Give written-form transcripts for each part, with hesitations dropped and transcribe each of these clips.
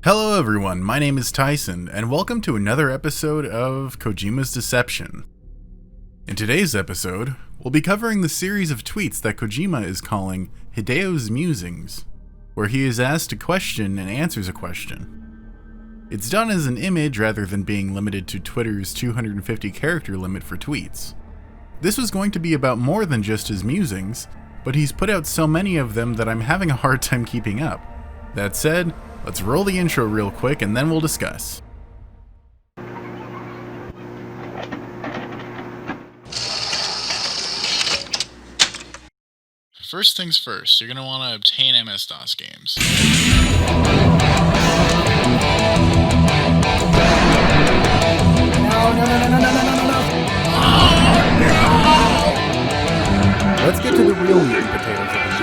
Hello everyone, my name is Tyson, and welcome to another episode of Kojima's Deception. In today's episode, we'll be covering the series of tweets that Kojima is calling Hideo's Musings, where he is asked a question and answers a question. It's done as an image rather than being limited to Twitter's 250 character limit for tweets. This was going to be about more than just his musings, but he's put out so many of them that I'm having a hard time keeping up. That said, let's roll the intro real quick and then we'll discuss. First things first, you're going to want to obtain MS-DOS games. No. Let's get to the real meat and potatoes of the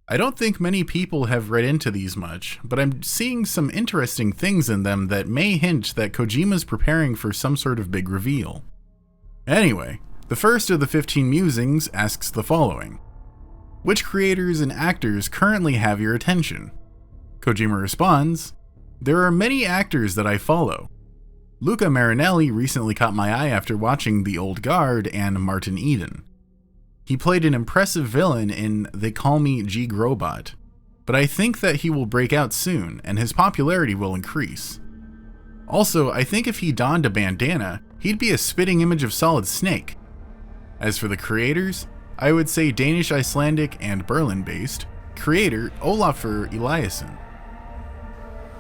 I don't think many people have read into these much, but I'm seeing some interesting things in them that may hint that Kojima's preparing for some sort of big reveal. Anyway, the first of the 15 musings asks the following. Which creators and actors currently have your attention? Kojima responds, there are many actors that I follow. Luca Marinelli recently caught my eye after watching The Old Guard and Martin Eden. He played an impressive villain in They Call Me G. Grobot, but I think that he will break out soon and his popularity will increase. Also, I think if he donned a bandana, he'd be a spitting image of Solid Snake. As for the creators, I would say Danish, Icelandic, and Berlin-based creator Olafur Eliasson.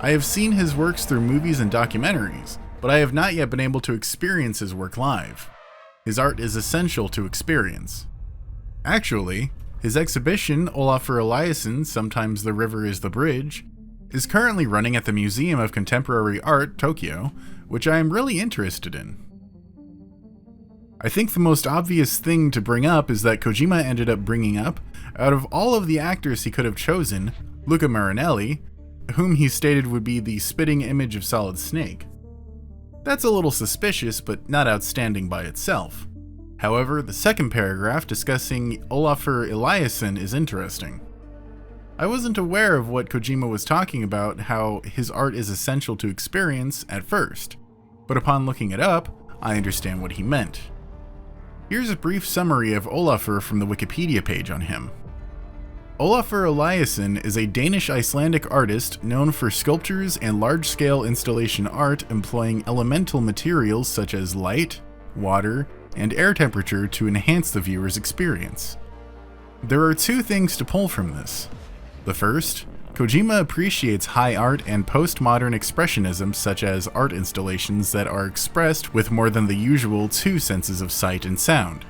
I have seen his works through movies and documentaries, but I have not yet been able to experience his work live. His art is essential to experience. Actually, his exhibition, Olafur Eliasson, Sometimes the River is the Bridge, is currently running at the Museum of Contemporary Art, Tokyo, which I am really interested in. I think the most obvious thing to bring up is that Kojima ended up bringing up, out of all of the actors he could have chosen, Luca Marinelli, whom he stated would be the spitting image of Solid Snake. That's a little suspicious, but not outstanding by itself. However, the second paragraph discussing Olafur Eliasson is interesting. I wasn't aware of what Kojima was talking about, how his art is essential to experience at first, but upon looking it up, I understand what he meant. Here's a brief summary of Olafur from the Wikipedia page on him. Olafur Eliasson is a Danish-Icelandic artist known for sculptures and large-scale installation art employing elemental materials such as light, water, and air temperature to enhance the viewer's experience. There are two things to pull from this. The first, Kojima appreciates high art and postmodern expressionism such as art installations that are expressed with more than the usual two senses of sight and sound.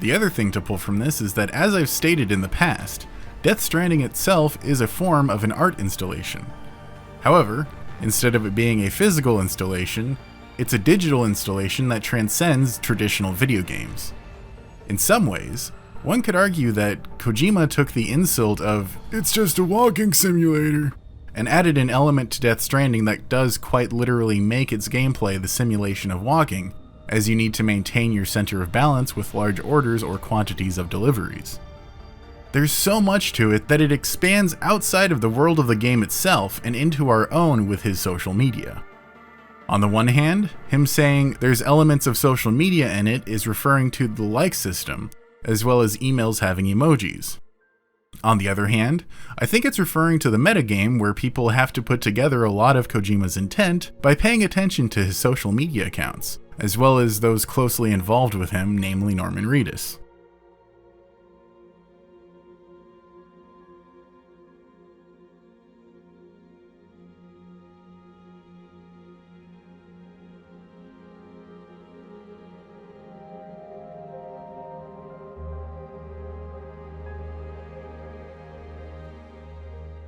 The other thing to pull from this is that, as I've stated in the past, Death Stranding itself is a form of an art installation. However, instead of it being a physical installation, it's a digital installation that transcends traditional video games. In some ways, one could argue that Kojima took the insult of, "It's just a walking simulator," and added an element to Death Stranding that does quite literally make its gameplay the simulation of walking, as you need to maintain your center of balance with large orders or quantities of deliveries. There's so much to it that it expands outside of the world of the game itself and into our own with his social media. On the one hand, him saying there's elements of social media in it is referring to the like system, as well as emails having emojis. On the other hand, I think it's referring to the metagame where people have to put together a lot of Kojima's intent by paying attention to his social media accounts, as well as those closely involved with him, namely Norman Reedus.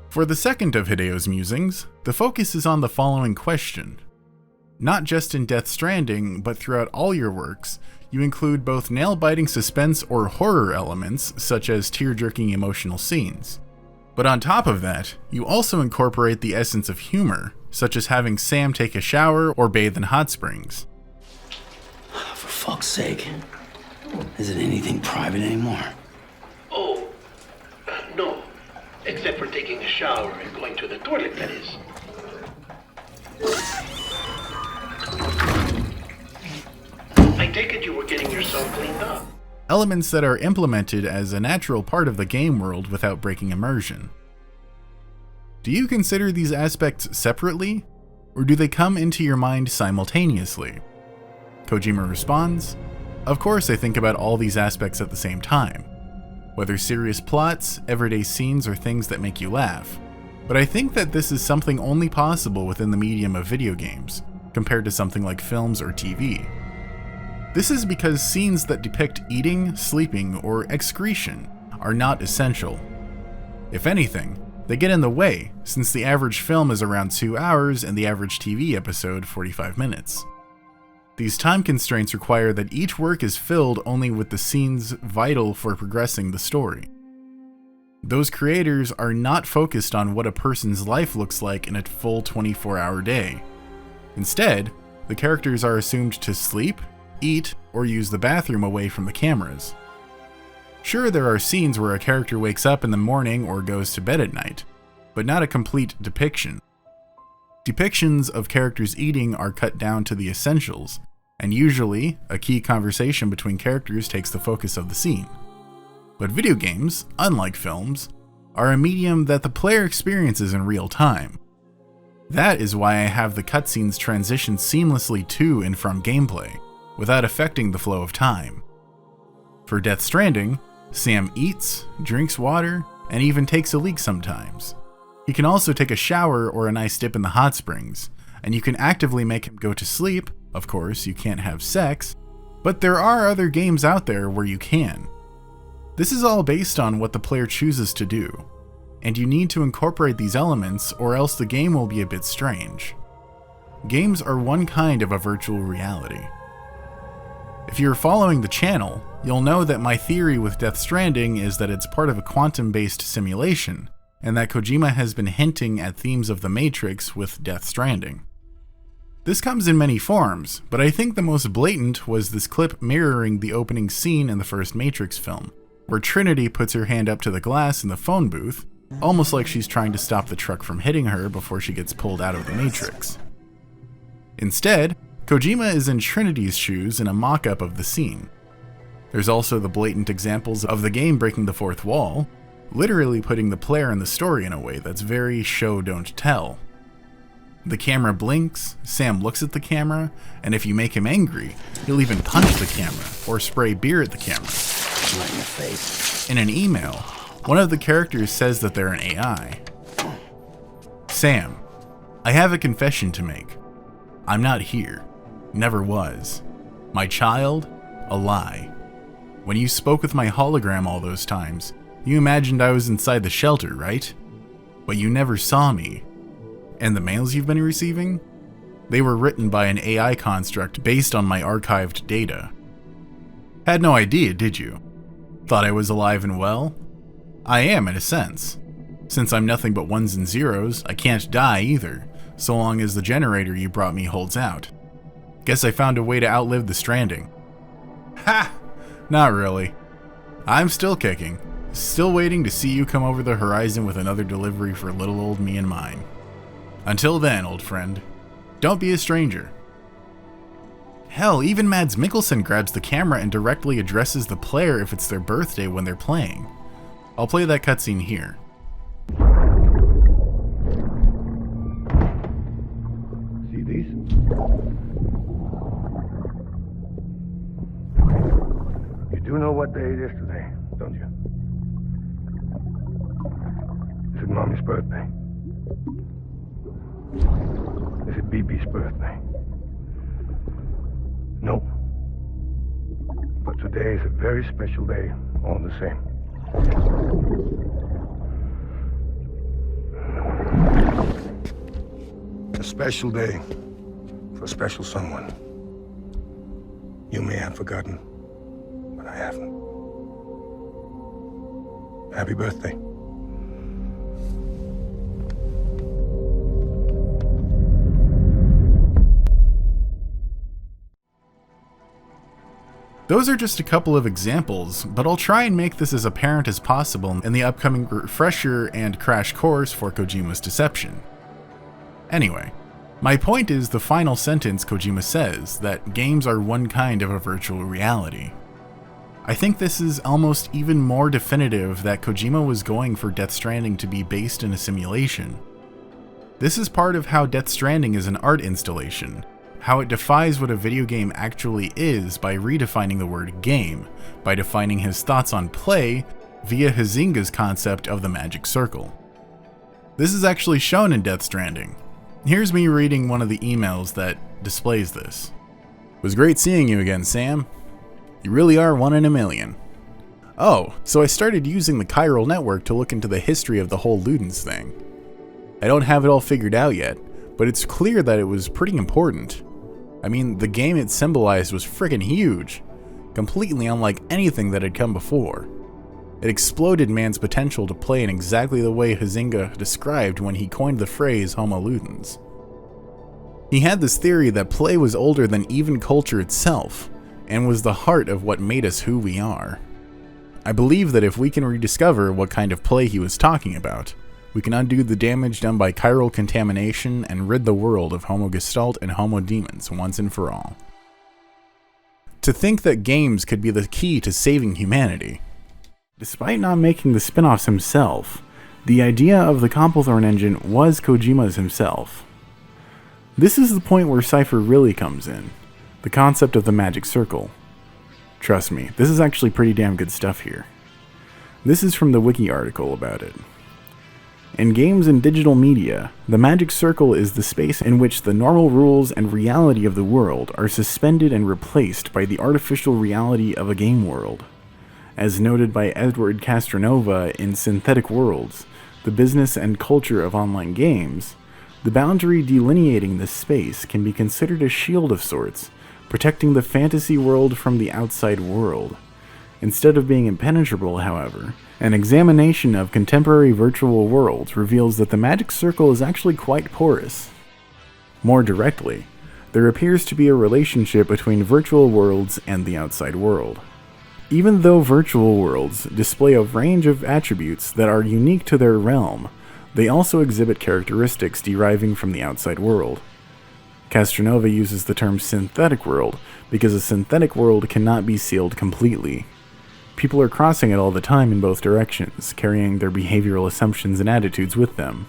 For the second of Hideo's musings, the focus is on the following question. Not just in Death Stranding, but throughout all your works, you include both nail-biting suspense or horror elements, such as tear-jerking emotional scenes. But on top of that, you also incorporate the essence of humor, such as having Sam take a shower or bathe in hot springs. For fuck's sake. Is it anything private anymore? Oh, no. Except for taking a shower and going to the toilet, that is. I take it you were getting yourself cleaned up. Elements that are implemented as a natural part of the game world without breaking immersion. Do you consider these aspects separately, or do they come into your mind simultaneously? Kojima responds, "Of course I think about all these aspects at the same time. Whether serious plots, everyday scenes, or things that make you laugh. But I think that this is something only possible within the medium of video games, compared to something like films or TV. This is because scenes that depict eating, sleeping, or excretion are not essential. If anything, they get in the way, since the average film is around 2 hours and the average TV episode 45 minutes. These time constraints require that each work is filled only with the scenes vital for progressing the story. Those creators are not focused on what a person's life looks like in a full 24-hour day. Instead, the characters are assumed to sleep, eat, or use the bathroom away from the cameras. Sure, there are scenes where a character wakes up in the morning or goes to bed at night, but not a complete depiction. Depictions of characters eating are cut down to the essentials, and usually, a key conversation between characters takes the focus of the scene. But video games, unlike films, are a medium that the player experiences in real time. That is why I have the cutscenes transition seamlessly to and from gameplay, without affecting the flow of time. For Death Stranding, Sam eats, drinks water, and even takes a leak sometimes. He can also take a shower or a nice dip in the hot springs, and you can actively make him go to sleep. Of course, you can't have sex, but there are other games out there where you can. This is all based on what the player chooses to do, and you need to incorporate these elements or else the game will be a bit strange. Games are one kind of a virtual reality. If you're following the channel, you'll know that my theory with Death Stranding is that it's part of a quantum-based simulation, and that Kojima has been hinting at themes of the Matrix with Death Stranding. This comes in many forms, but I think the most blatant was this clip mirroring the opening scene in the first Matrix film, where Trinity puts her hand up to the glass in the phone booth, almost like she's trying to stop the truck from hitting her before she gets pulled out of the Matrix. Instead, Kojima is in Trinity's shoes in a mock-up of the scene. There's also the blatant examples of the game breaking the fourth wall, literally putting the player in the story in a way that's very show don't tell. The camera blinks, Sam looks at the camera, and if you make him angry, he'll even punch the camera or spray beer at the camera. Right in the face. In an email, one of the characters says that they're an AI. Sam, I have a confession to make. I'm not here. Never was. My child, a lie. When you spoke with my hologram all those times, you imagined I was inside the shelter, right? But you never saw me. And the mails you've been receiving? They were written by an AI construct based on my archived data. Had no idea, did you? Thought I was alive and well? I am in a sense. Since I'm nothing but ones and zeros, I can't die either, so long as the generator you brought me holds out. Guess I found a way to outlive the stranding. Ha! Not really. I'm still kicking. Still waiting to see you come over the horizon with another delivery for little old me and mine. Until then, old friend, don't be a stranger. Hell, even Mads Mikkelsen grabs the camera and directly addresses the player if it's their birthday when they're playing. I'll play that cutscene here. See these? You do know what day it is today, don't you? Is it Mommy's birthday? Is it BB's birthday? No. But today is a very special day, all the same. A special day for a special someone. You may have forgotten, but I haven't. Happy birthday. Those are just a couple of examples, but I'll try and make this as apparent as possible in the upcoming refresher and crash course for Kojima's deception. Anyway, my point is the final sentence Kojima says, that games are one kind of a virtual reality. I think this is almost even more definitive that Kojima was going for Death Stranding to be based in a simulation. This is part of how Death Stranding is an art installation, how it defies what a video game actually is by redefining the word game, by defining his thoughts on play via Huizinga's concept of the magic circle. This is actually shown in Death Stranding. Here's me reading one of the emails that displays this. "It was great seeing you again, Sam. You really are one in a million. Oh, so I started using the chiral network to look into the history of the whole Ludens thing. I don't have it all figured out yet, but it's clear that it was pretty important. I mean, the game it symbolized was friggin' huge, completely unlike anything that had come before. It exploded man's potential to play in exactly the way Huizinga described when he coined the phrase Homo Ludens. He had this theory that play was older than even culture itself, and was the heart of what made us who we are. I believe that if we can rediscover what kind of play he was talking about, we can undo the damage done by chiral contamination and rid the world of Homo Gestalt and Homo Demons once and for all. To think that games could be the key to saving humanity. Despite not making the spin-offs himself, the idea of the Complethorn engine was Kojima's himself. This is the point where Cypher really comes in, the concept of the magic circle. Trust me, this is actually pretty damn good stuff here. This is from the wiki article about it. In games and digital media, the magic circle is the space in which the normal rules and reality of the world are suspended and replaced by the artificial reality of a game world. As noted by Edward Castronova in Synthetic Worlds, the business and culture of online games, the boundary delineating this space can be considered a shield of sorts, protecting the fantasy world from the outside world. Instead of being impenetrable, however, an examination of contemporary virtual worlds reveals that the magic circle is actually quite porous. More directly, there appears to be a relationship between virtual worlds and the outside world. Even though virtual worlds display a range of attributes that are unique to their realm, they also exhibit characteristics deriving from the outside world. Castronova uses the term synthetic world because a synthetic world cannot be sealed completely. People are crossing it all the time in both directions, carrying their behavioral assumptions and attitudes with them.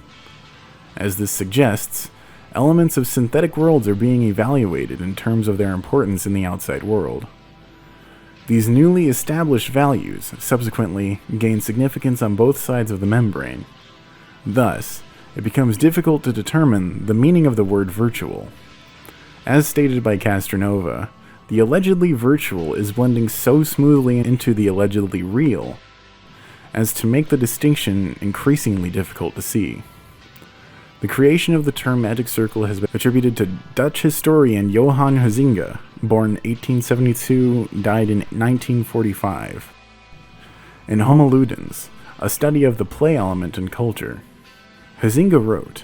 As this suggests, elements of synthetic worlds are being evaluated in terms of their importance in the outside world. These newly established values subsequently gain significance on both sides of the membrane. Thus, it becomes difficult to determine the meaning of the word virtual. As stated by Castronova, the allegedly virtual is blending so smoothly into the allegedly real as to make the distinction increasingly difficult to see. The creation of the term magic circle has been attributed to Dutch historian Johan Huizinga, born 1872, died in 1945. In Homo Ludens, a study of the play element in culture, Huizinga wrote,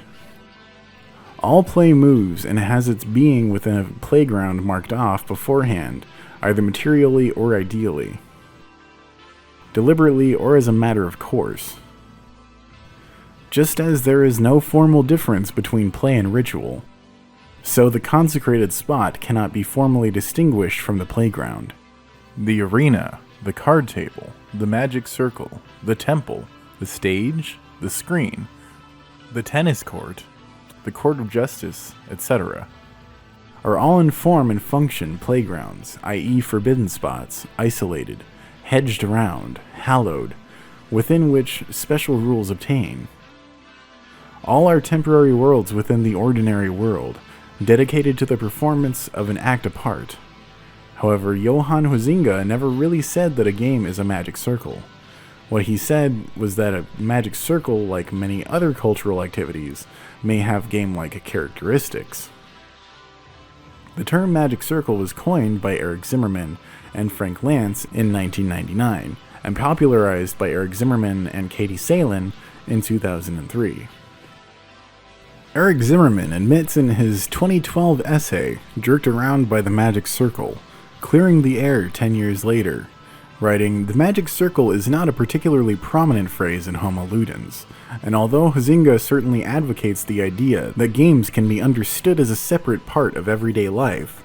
"All play moves and has its being within a playground marked off beforehand, either materially or ideally, deliberately or as a matter of course. Just as there is no formal difference between play and ritual, so the consecrated spot cannot be formally distinguished from the playground. The arena, the card table, the magic circle, the temple, the stage, the screen, the tennis court, the court of justice, etc., are all in form and function playgrounds, i.e. forbidden spots, isolated, hedged around, hallowed, within which special rules obtain. All are temporary worlds within the ordinary world, dedicated to the performance of an act apart. However, Johan Huizinga never really said that a game is a magic circle. What he said was that a magic circle, like many other cultural activities, may have game-like characteristics. The term magic circle was coined by Eric Zimmerman and Frank Lantz in 1999, and popularized by Eric Zimmerman and Katie Salen in 2003. Eric Zimmerman admits in his 2012 essay, Jerked Around by the Magic Circle, clearing the air 10 years later, writing, "The magic circle is not a particularly prominent phrase in Homo Ludens, and although Huizinga certainly advocates the idea that games can be understood as a separate part of everyday life,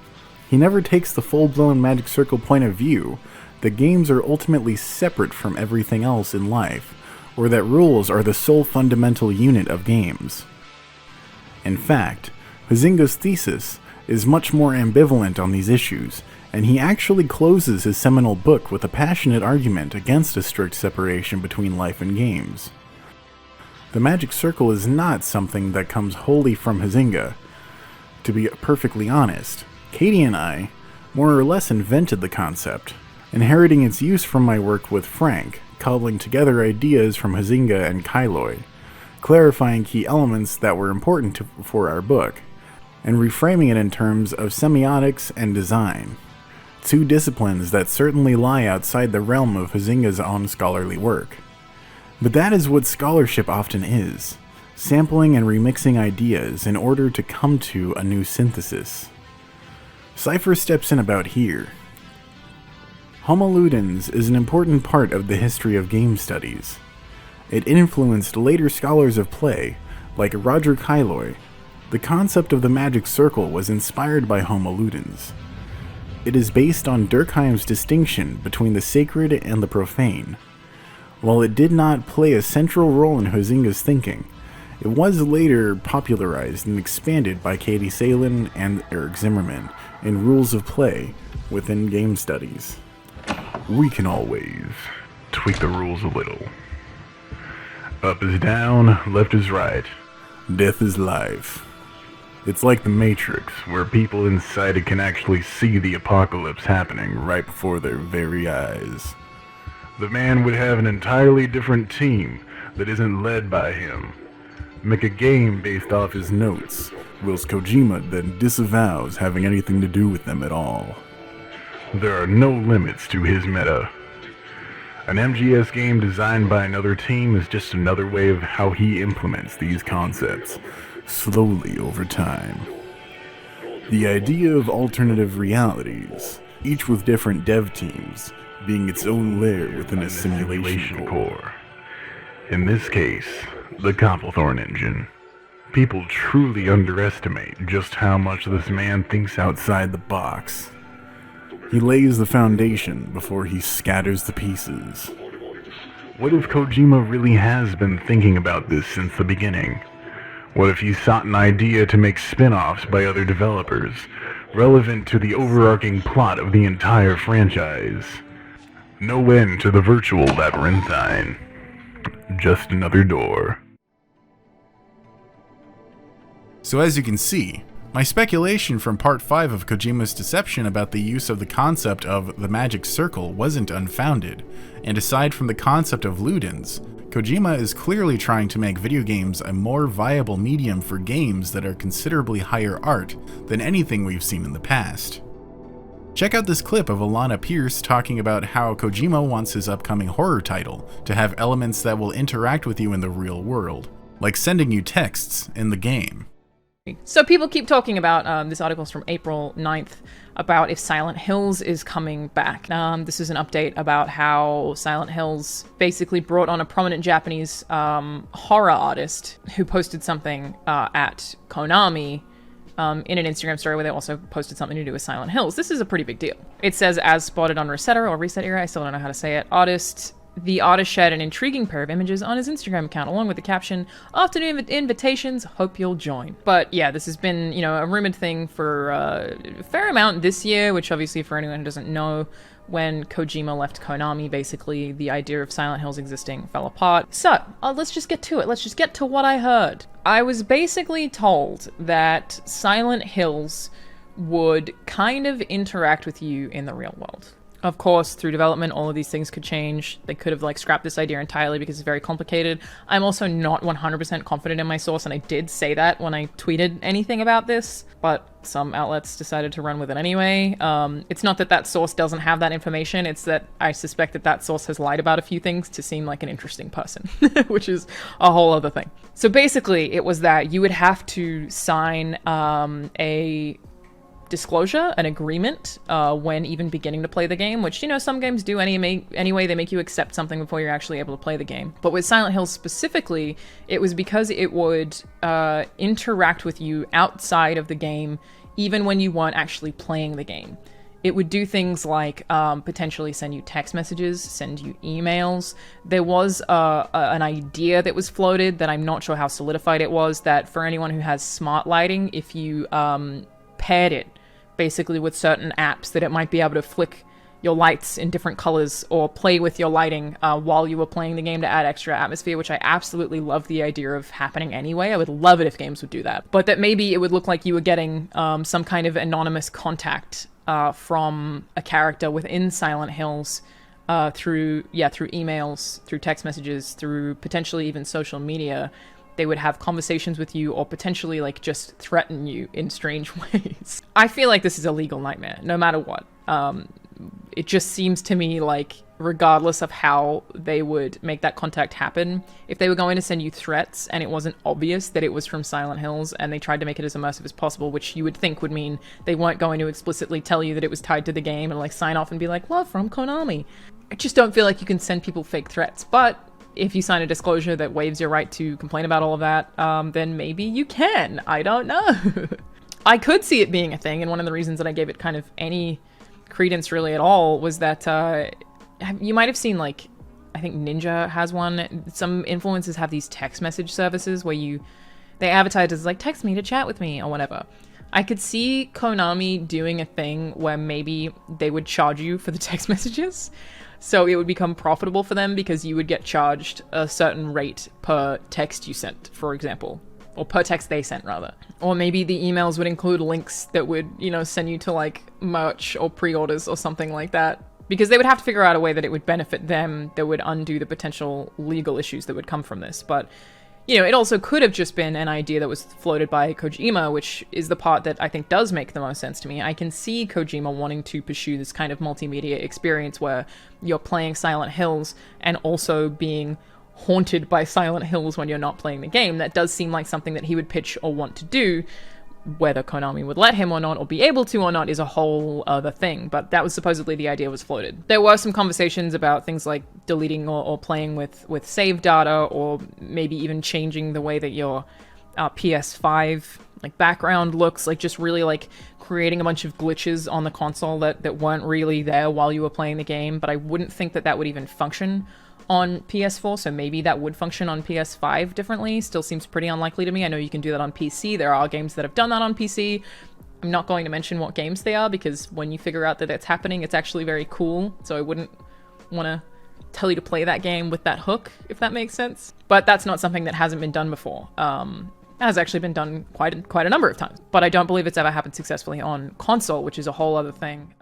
he never takes the full-blown magic circle point of view that games are ultimately separate from everything else in life, or that rules are the sole fundamental unit of games." In fact, Huizinga's thesis is much more ambivalent on these issues, and he actually closes his seminal book with a passionate argument against a strict separation between life and games. The magic circle is not something that comes wholly from Huizinga. To be perfectly honest, Katie and I more or less invented the concept, inheriting its use from my work with Frank, cobbling together ideas from Huizinga and Kailoi, clarifying key elements that were important for our book, and reframing it in terms of semiotics and design, two disciplines that certainly lie outside the realm of Huizinga's own scholarly work. But that is what scholarship often is, sampling and remixing ideas in order to come to a new synthesis. Cypher steps in about here. Homo Ludens is an important part of the history of game studies. It influenced later scholars of play, like Roger Kailoi. The concept of the magic circle was inspired by Homo Ludens. It is based on Durkheim's distinction between the sacred and the profane. While it did not play a central role in Huizinga's thinking, it was later popularized and expanded by Katie Salen and Eric Zimmerman in Rules of Play within game studies. We can always tweak the rules a little. Up is down, left is right. Death is life. It's like the Matrix, where people inside it can actually see the apocalypse happening right before their very eyes. The man would have an entirely different team that isn't led by him. Make a game based off his notes, whilst Kojima then disavows having anything to do with them at all. There are no limits to his meta. An MGS game designed by another team is just another way of how he implements these concepts, slowly over time. The idea of alternative realities, each with different dev teams, being its own layer within a simulation core. In this case, the Copplethorne engine. People truly underestimate just how much this man thinks outside the box. He lays the foundation before he scatters the pieces. What if Kojima really has been thinking about this since the beginning? What if he sought an idea to make spin-offs by other developers, relevant to the overarching plot of the entire franchise? No end to the virtual labyrinthine. Just another door. So as you can see, my speculation from part 5 of Kojima's deception about the use of the concept of the magic circle wasn't unfounded, and aside from the concept of Ludens, Kojima is clearly trying to make video games a more viable medium for games that are considerably higher art than anything we've seen in the past. Check out this clip of Alana Pierce talking about how Kojima wants his upcoming horror title to have elements that will interact with you in the real world, like sending you texts in the game. So people keep talking about, this article's from April 9th, about if Silent Hills is coming back. This is an update about how Silent Hills basically brought on a prominent Japanese horror artist who posted something at Konami in an Instagram story where they also posted something to do with Silent Hills. This is a pretty big deal. It says, as spotted on Resetter or Reset Era, I still don't know how to say it, the artist shared an intriguing pair of images on his Instagram account, along with the caption, "Afternoon invitations, hope you'll join." But yeah, this has been, a rumored thing for a fair amount this year, which obviously for anyone who doesn't know, when Kojima left Konami, basically the idea of Silent Hills existing fell apart. So, let's just get to it. Let's just get to what I heard. I was basically told that Silent Hills would kind of interact with you in the real world. Of course, through development, all of these things could change. They could have scrapped this idea entirely because it's very complicated. I'm also not 100% confident in my source, and I did say that when I tweeted anything about this, but some outlets decided to run with it anyway. It's not that that source doesn't have that information, it's that I suspect that that source has lied about a few things to seem like an interesting person, which is a whole other thing. So basically, it was that you would have to sign a disclosure, an agreement, when even beginning to play the game, which, you know, some games do anyway. They make you accept something before you're actually able to play the game. But with Silent Hill specifically, it was because it would interact with you outside of the game, even when you weren't actually playing the game. It would do things like potentially send you text messages, send you emails. There was an idea that was floated that I'm not sure how solidified it was, that for anyone who has smart lighting, if you paired it basically with certain apps, that it might be able to flick your lights in different colors or play with your lighting while you were playing the game to add extra atmosphere, which I absolutely love the idea of happening anyway. I would love it if games would do that. But that maybe it would look like you were getting some kind of anonymous contact from a character within Silent Hills through emails, through text messages, through potentially even social media. They would have conversations with you or potentially like just threaten you in strange ways. I feel like this is a legal nightmare, no matter what. It just seems to me like, regardless of how they would make that contact happen, if they were going to send you threats and it wasn't obvious that it was from Silent Hills and they tried to make it as immersive as possible, which you would think would mean they weren't going to explicitly tell you that it was tied to the game and like sign off and be like, love from Konami. I just don't feel like you can send people fake threats. But if you sign a disclosure that waives your right to complain about all of that, then maybe you can. I don't know. I could see it being a thing, and one of the reasons that I gave it kind of any credence really at all was that you might have seen, like, I think Ninja has one. Some influencers have these text message services where they advertise as like, text me to chat with me or whatever. I could see Konami doing a thing where maybe they would charge you for the text messages. So it would become profitable for them because you would get charged a certain rate per text you sent, for example. Or per text they sent, rather. Or maybe the emails would include links that would, you know, send you to like merch or pre-orders or something like that. Because they would have to figure out a way that it would benefit them, that would undo the potential legal issues that would come from this. But, you know, it also could have just been an idea that was floated by Kojima, which is the part that I think does make the most sense to me. I can see Kojima wanting to pursue this kind of multimedia experience where you're playing Silent Hills and also being haunted by Silent Hills when you're not playing the game. That does seem like something that he would pitch or want to do. Whether Konami would let him or not, or be able to or not, is a whole other thing, but that was supposedly the idea was floated. There were some conversations about things like deleting or playing with save data, or maybe even changing the way that your PS5 like background looks, like just really like creating a bunch of glitches on the console that weren't really there while you were playing the game, but I wouldn't think that that would even function on PS4, so maybe that would function on PS5 differently. Still seems pretty unlikely to me. I know you can do that on PC. There are games that have done that on PC. I'm not going to mention what games they are, because when you figure out that it's happening, it's actually very cool, so I wouldn't want to tell you to play that game with that hook, if that makes sense. But that's not something that hasn't been done before. It has actually been done quite a number of times, but I don't believe it's ever happened successfully on console, which is a whole other thing.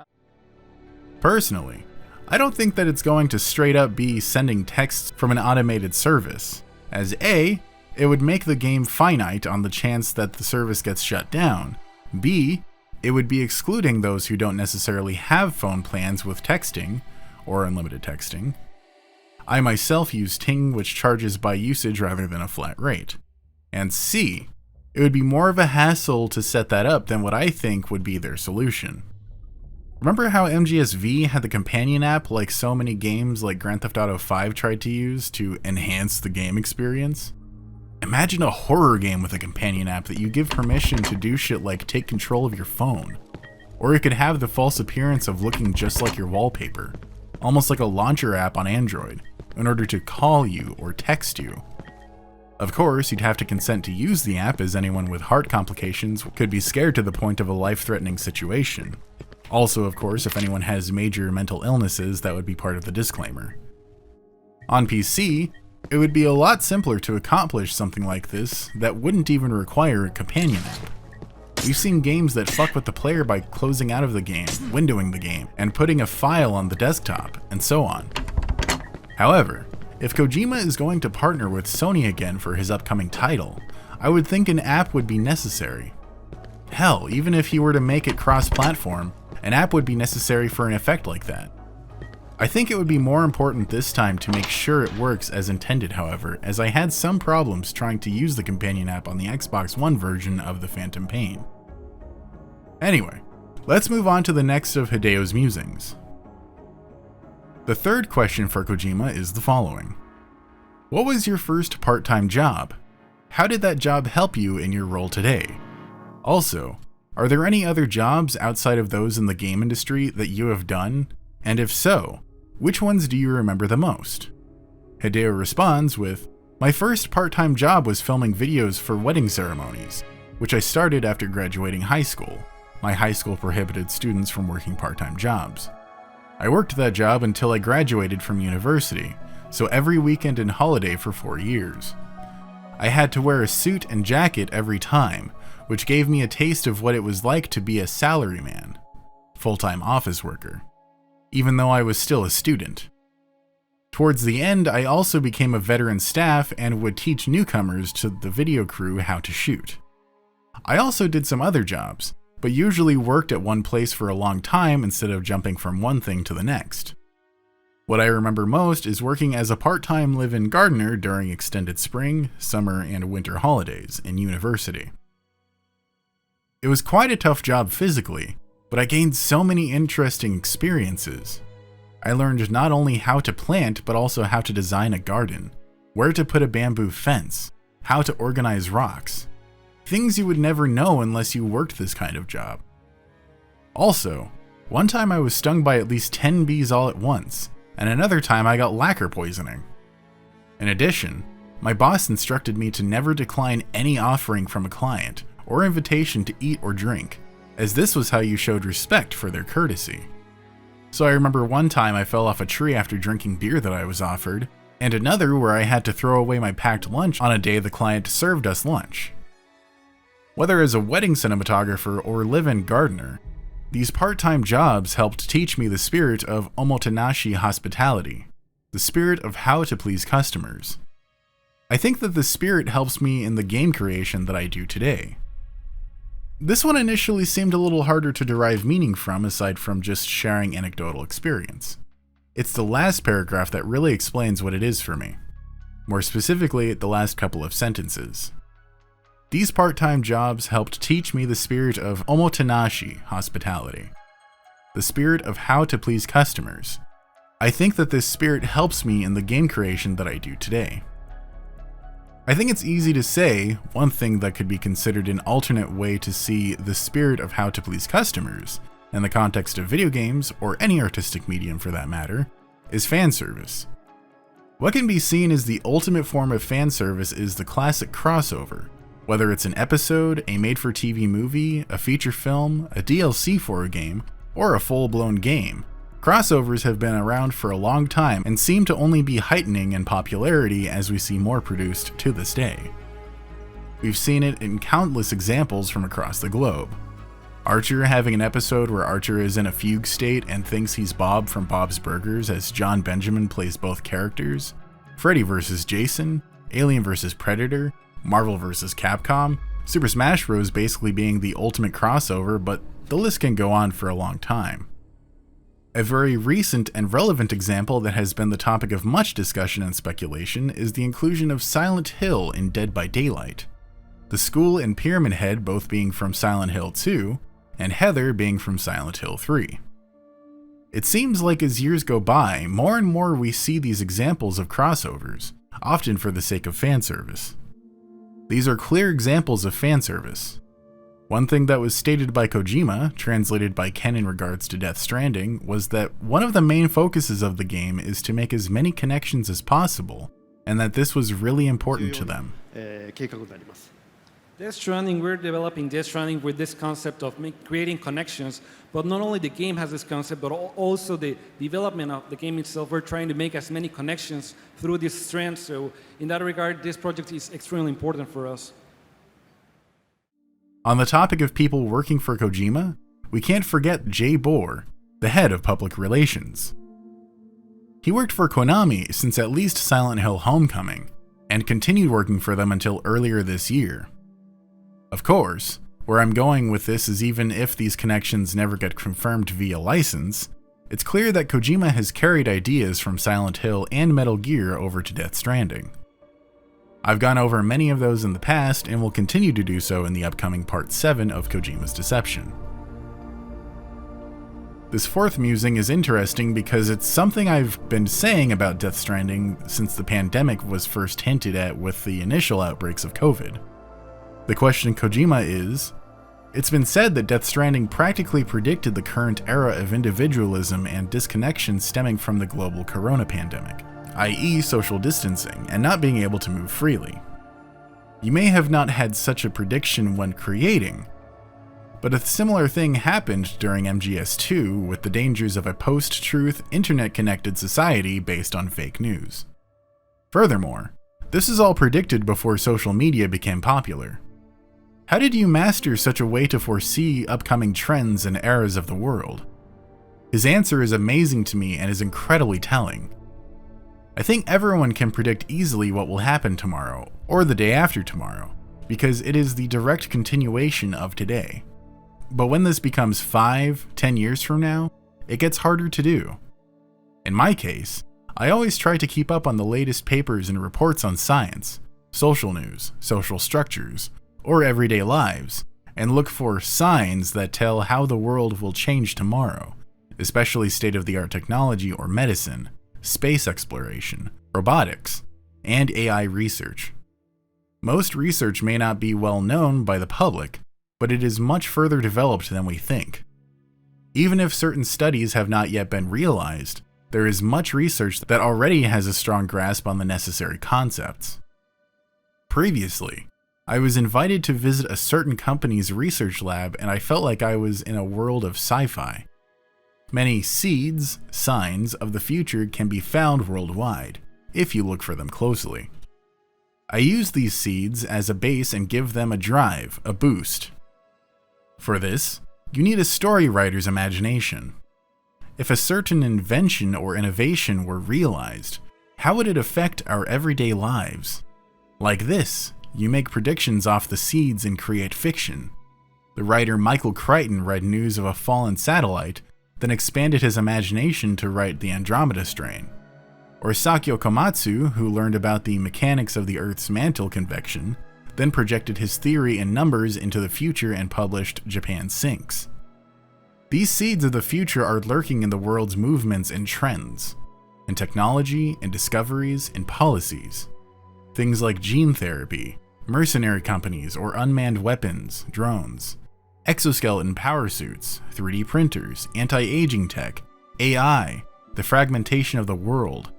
Personally, I don't think that it's going to straight up be sending texts from an automated service, as A, it would make the game finite on the chance that the service gets shut down. B, it would be excluding those who don't necessarily have phone plans with texting, or unlimited texting. I myself use Ting, which charges by usage rather than a flat rate. And C, it would be more of a hassle to set that up than what I think would be their solution. Remember how MGSV had the companion app like so many games like Grand Theft Auto 5 tried to use to enhance the game experience? Imagine a horror game with a companion app that you give permission to do shit like take control of your phone. Or it could have the false appearance of looking just like your wallpaper, almost like a launcher app on Android, in order to call you or text you. Of course, you'd have to consent to use the app, as anyone with heart complications could be scared to the point of a life-threatening situation. Also, of course, if anyone has major mental illnesses, that would be part of the disclaimer. On PC, it would be a lot simpler to accomplish something like this that wouldn't even require a companion app. We've seen games that fuck with the player by closing out of the game, windowing the game, and putting a file on the desktop, and so on. However, if Kojima is going to partner with Sony again for his upcoming title, I would think an app would be necessary. Hell, even if he were to make it cross-platform, an app would be necessary for an effect like that. I think it would be more important this time to make sure it works as intended, however, as I had some problems trying to use the companion app on the Xbox One version of the Phantom Pain. Anyway, Let's move on to the next of Hideo's musings. The third question for Kojima is the following. What was your first part-time job? How did that job help you in your role today? Also, are there any other jobs outside of those in the game industry that you have done? And if so, which ones do you remember the most? Hideo responds with, my first part-time job was filming videos for wedding ceremonies, which I started after graduating high school. My high school prohibited students from working part-time jobs. I worked that job until I graduated from university, so every weekend and holiday for 4 years. I had to wear a suit and jacket every time, which gave me a taste of what it was like to be a salaryman, full-time office worker, even though I was still a student. Towards the end, I also became a veteran staff and would teach newcomers to the video crew how to shoot. I also did some other jobs, but usually worked at one place for a long time instead of jumping from one thing to the next. What I remember most is working as a part-time live-in gardener during extended spring, summer, and winter holidays in university. It was quite a tough job physically, but I gained so many interesting experiences. I learned not only how to plant, but also how to design a garden, where to put a bamboo fence, how to organize rocks. Things you would never know unless you worked this kind of job. Also, one time I was stung by at least 10 bees all at once, and another time I got lacquer poisoning. In addition, my boss instructed me to never decline any offering from a client or invitation to eat or drink, as this was how you showed respect for their courtesy. So I remember one time I fell off a tree after drinking beer that I was offered, and another where I had to throw away my packed lunch on a day the client served us lunch. Whether as a wedding cinematographer or live-in gardener, these part-time jobs helped teach me the spirit of omotenashi hospitality, the spirit of how to please customers. I think that this spirit helps me in the game creation that I do today. This one initially seemed a little harder to derive meaning from aside from just sharing anecdotal experience. It's the last paragraph that really explains what it is for me. More specifically, the last couple of sentences. These part-time jobs helped teach me the spirit of omotenashi hospitality, the spirit of how to please customers. I think that this spirit helps me in the game creation that I do today. I think it's easy to say one thing that could be considered an alternate way to see the spirit of how to please customers, in the context of video games, or any artistic medium for that matter, is fan service. What can be seen as the ultimate form of fan service is the classic crossover. Whether it's an episode, a made-for-TV movie, a feature film, a DLC for a game, or a full-blown game, crossovers have been around for a long time and seem to only be heightening in popularity as we see more produced to this day. We've seen it in countless examples from across the globe. Archer having an episode where Archer is in a fugue state and thinks he's Bob from Bob's Burgers as John Benjamin plays both characters, Freddy vs. Jason, Alien vs. Predator, Marvel vs. Capcom, Super Smash Bros. Basically being the ultimate crossover, but the list can go on for a long time. A very recent and relevant example that has been the topic of much discussion and speculation is the inclusion of Silent Hill in Dead by Daylight. The School and Pyramid Head both being from Silent Hill 2, and Heather being from Silent Hill 3. It seems like as years go by, more and more we see these examples of crossovers, often for the sake of fan service. These are clear examples of fan service. One thing that was stated by Kojima, translated by Ken in regards to Death Stranding, was that one of the main focuses of the game is to make as many connections as possible, and that this was really important to them. Death Stranding, we're developing Death Stranding with this concept of creating connections, but not only the game has this concept, but also the development of the game itself. We're trying to make as many connections through this strand, so in that regard, this project is extremely important for us. On the topic of people working for Kojima, we can't forget Jay Bohr, the head of public relations. He worked for Konami since at least Silent Hill Homecoming, and continued working for them until earlier this year. Of course, where I'm going with this is even if these connections never get confirmed via license, it's clear that Kojima has carried ideas from Silent Hill and Metal Gear over to Death Stranding. I've gone over many of those in the past and will continue to do so in the upcoming Part 7 of Kojima's Deception. This fourth musing is interesting because it's something I've been saying about Death Stranding since the pandemic was first hinted at with the initial outbreaks of COVID. The question Kojima is, it's been said that Death Stranding practically predicted the current era of individualism and disconnection stemming from the global corona pandemic, i.e. social distancing and not being able to move freely. You may have not had such a prediction when creating, but a similar thing happened during MGS2 with the dangers of a post-truth, internet-connected society based on fake news. Furthermore, this is all predicted before social media became popular. How did you master such a way to foresee upcoming trends and eras of the world? His answer is amazing to me and is incredibly telling. I think everyone can predict easily what will happen tomorrow, or the day after tomorrow, because it is the direct continuation of today. But when this becomes 5-10 years from now, it gets harder to do. In my case, I always try to keep up on the latest papers and reports on science, social news, social structures, or everyday lives, and look for signs that tell how the world will change tomorrow, especially state-of-the-art technology or medicine, space exploration, robotics, and AI research. Most research may not be well known by the public, but it is much further developed than we think. Even if certain studies have not yet been realized, there is much research that already has a strong grasp on the necessary concepts. Previously, I was invited to visit a certain company's research lab and I felt like I was in a world of sci-fi. Many seeds, signs of the future can be found worldwide, if you look for them closely. I use these seeds as a base and give them a drive, a boost. For this, you need a story writer's imagination. If a certain invention or innovation were realized, how would it affect our everyday lives? Like this, you make predictions off the seeds and create fiction. The writer Michael Crichton read news of a fallen satellite, then expanded his imagination to write the Andromeda Strain. Or Sakyo Komatsu, who learned about the mechanics of the Earth's mantle convection, then projected his theory in numbers into the future and published Japan Sinks. These seeds of the future are lurking in the world's movements and trends, in technology, in discoveries, in policies. Things like gene therapy, mercenary companies or unmanned weapons, drones, exoskeleton power suits, 3D printers, anti-aging tech, AI, the fragmentation of the world.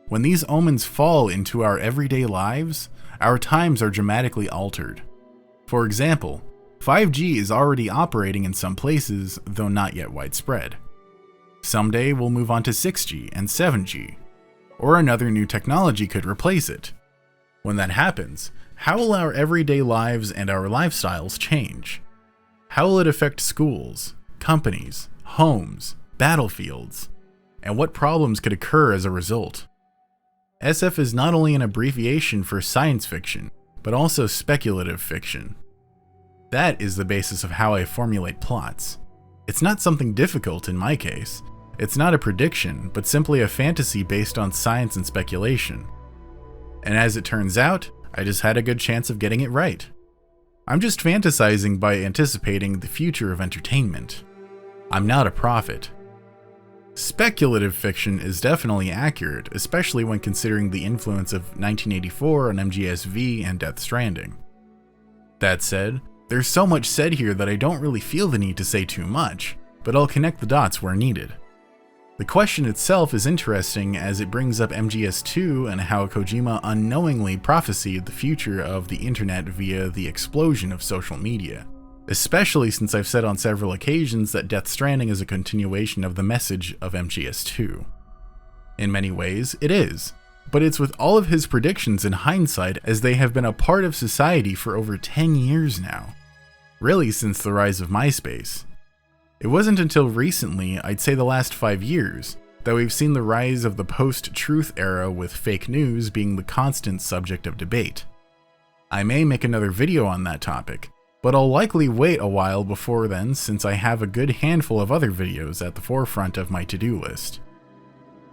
When these omens fall into our everyday lives, our times are dramatically altered. For example, 5G is already operating in some places, though not yet widespread. Someday we'll move on to 6G and 7G, or another new technology could replace it. When that happens, how will our everyday lives and our lifestyles change? How will it affect schools, companies, homes, battlefields, and what problems could occur as a result? SF is not only an abbreviation for science fiction, but also speculative fiction. That is the basis of how I formulate plots. It's not something difficult in my case. It's not a prediction, but simply a fantasy based on science and speculation. And as it turns out, I just had a good chance of getting it right. I'm just fantasizing by anticipating the future of entertainment. I'm not a prophet. Speculative fiction is definitely accurate, especially when considering the influence of 1984 on MGS-V and Death Stranding. That said, there's so much said here that I don't really feel the need to say too much, but I'll connect the dots where needed. The question itself is interesting as it brings up MGS2 and how Kojima unknowingly prophesied the future of the internet via the explosion of social media. Especially since I've said on several occasions that Death Stranding is a continuation of the message of MGS2. In many ways, it is, but it's with all of his predictions in hindsight as they have been a part of society for over 10 years now. Really since the rise of MySpace. It wasn't until recently, I'd say the last 5 years, that we've seen the rise of the post-truth era with fake news being the constant subject of debate. I may make another video on that topic, but I'll likely wait a while before then since I have a good handful of other videos at the forefront of my to-do list.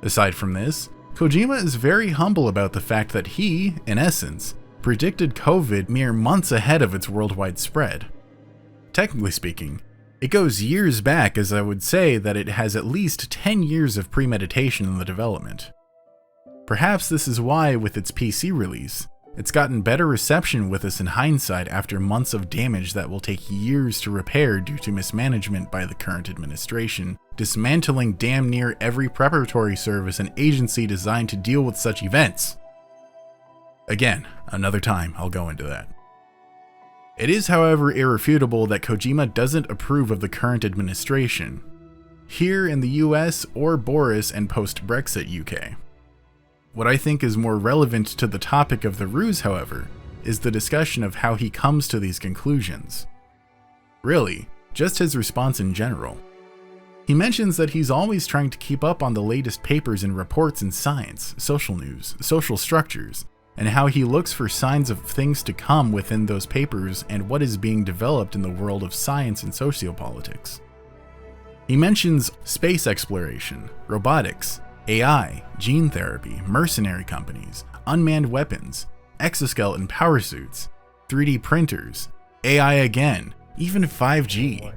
Aside from this, Kojima is very humble about the fact that he, in essence, predicted COVID mere months ahead of its worldwide spread. Technically speaking, It goes years back, as I would say that it has at least 10 years of premeditation in the development. Perhaps this is why, with its PC release, it's gotten better reception with us in hindsight after months of damage that will take years to repair due to mismanagement by the current administration, dismantling damn near every preparatory service and agency designed to deal with such events. Again, another time I'll go into that. It is, however, irrefutable that Kojima doesn't approve of the current administration, here in the US or Boris and post-Brexit UK. What I think is more relevant to the topic of the ruse, however, is the discussion of how he comes to these conclusions. Really, just his response in general. He mentions that he's always trying to keep up on the latest papers and reports in science, social news, social structures, and how he looks for signs of things to come within those papers and what is being developed in the world of science and sociopolitics. He mentions space exploration, robotics, AI, gene therapy, mercenary companies, unmanned weapons, exoskeleton power suits, 3D printers, AI again, even 5G.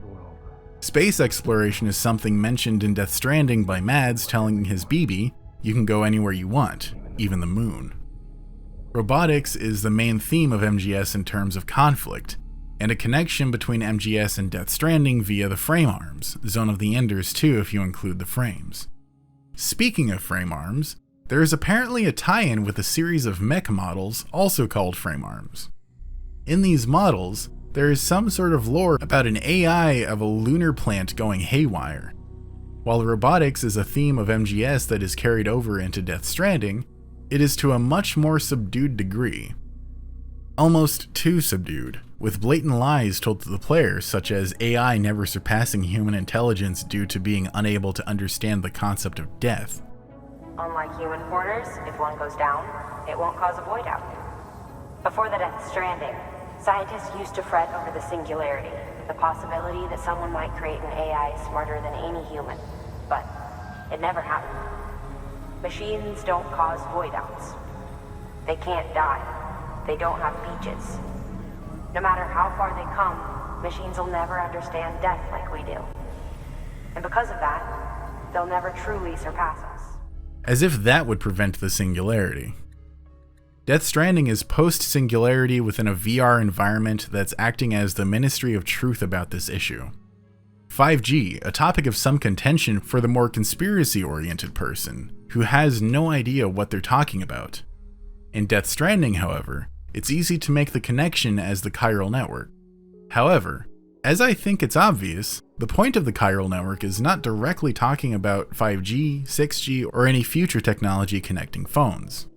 Space exploration is something mentioned in Death Stranding by Mads telling his BB, you can go anywhere you want, even the moon. Robotics is the main theme of MGS in terms of conflict, and a connection between MGS and Death Stranding via the frame arms, Zone of the Enders too if you include the frames. Speaking of frame arms, there is apparently a tie-in with a series of mech models also called frame arms. In these models, there is some sort of lore about an AI of a lunar plant going haywire. While robotics is a theme of MGS that is carried over into Death Stranding, it is to a much more subdued degree. Almost too subdued, with blatant lies told to the player, such as AI never surpassing human intelligence due to being unable to understand the concept of death. Unlike human porters, if one goes down, it won't cause a void out. Before the Death Stranding, scientists used to fret over the singularity, the possibility that someone might create an AI smarter than any human, but it never happened. Machines don't cause void outs. They can't die. They don't have beaches. No matter how far they come, machines will never understand death like we do. And because of that, they'll never truly surpass us. As if that would prevent the singularity. Death Stranding is post-singularity within a VR environment that's acting as the Ministry of Truth about this issue. 5G, a topic of some contention for the more conspiracy-oriented person, who has no idea what they're talking about. In Death Stranding, however, it's easy to make the connection as the chiral network. However, as I think it's obvious, the point of the chiral network is not directly talking about 5G, 6G, or any future technology connecting phones.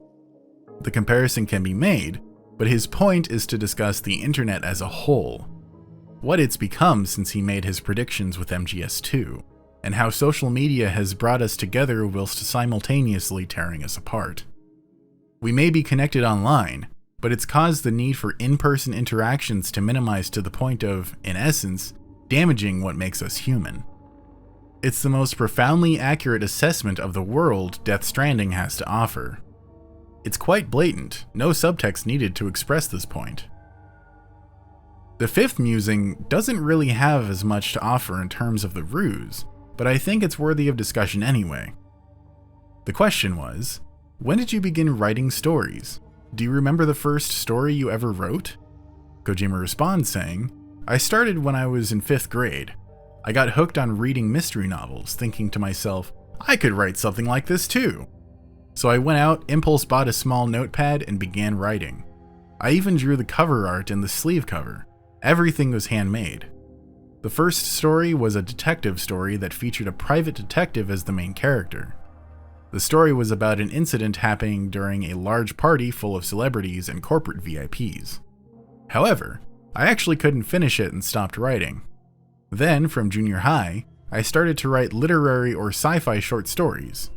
The comparison can be made, but his point is to discuss the internet as a whole, what it's become since he made his predictions with MGS2, and how social media has brought us together whilst simultaneously tearing us apart. We may be connected online, but it's caused the need for in-person interactions to minimize to the point of, in essence, damaging what makes us human. It's the most profoundly accurate assessment of the world Death Stranding has to offer. It's quite blatant, no subtext needed to express this point. The fifth musing doesn't really have as much to offer in terms of the ruse, but I think it's worthy of discussion anyway. The question was, when did you begin writing stories? Do you remember the first story you ever wrote? Kojima responds saying, I started when I was in 5th grade. I got hooked on reading mystery novels, thinking to myself, I could write something like this too. So I went out, impulse bought a small notepad, and began writing. I even drew the cover art and the sleeve cover. Everything was handmade. The first story was a detective story that featured a private detective as the main character. The story was about an incident happening during a large party full of celebrities and corporate VIPs. However, I actually couldn't finish it and stopped writing. Then, from junior high, I started to write literary or sci-fi short stories.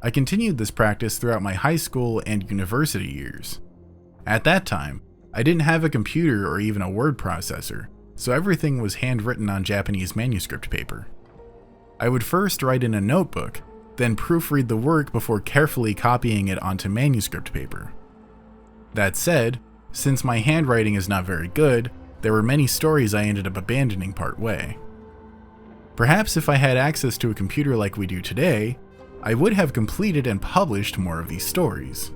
I continued this practice throughout my high school and university years. At that time, I didn't have a computer or even a word processor, so everything was handwritten on Japanese manuscript paper. I would first write in a notebook, then proofread the work before carefully copying it onto manuscript paper. That said, since my handwriting is not very good, there were many stories I ended up abandoning part way. Perhaps if I had access to a computer like we do today, I would have completed and published more of these stories.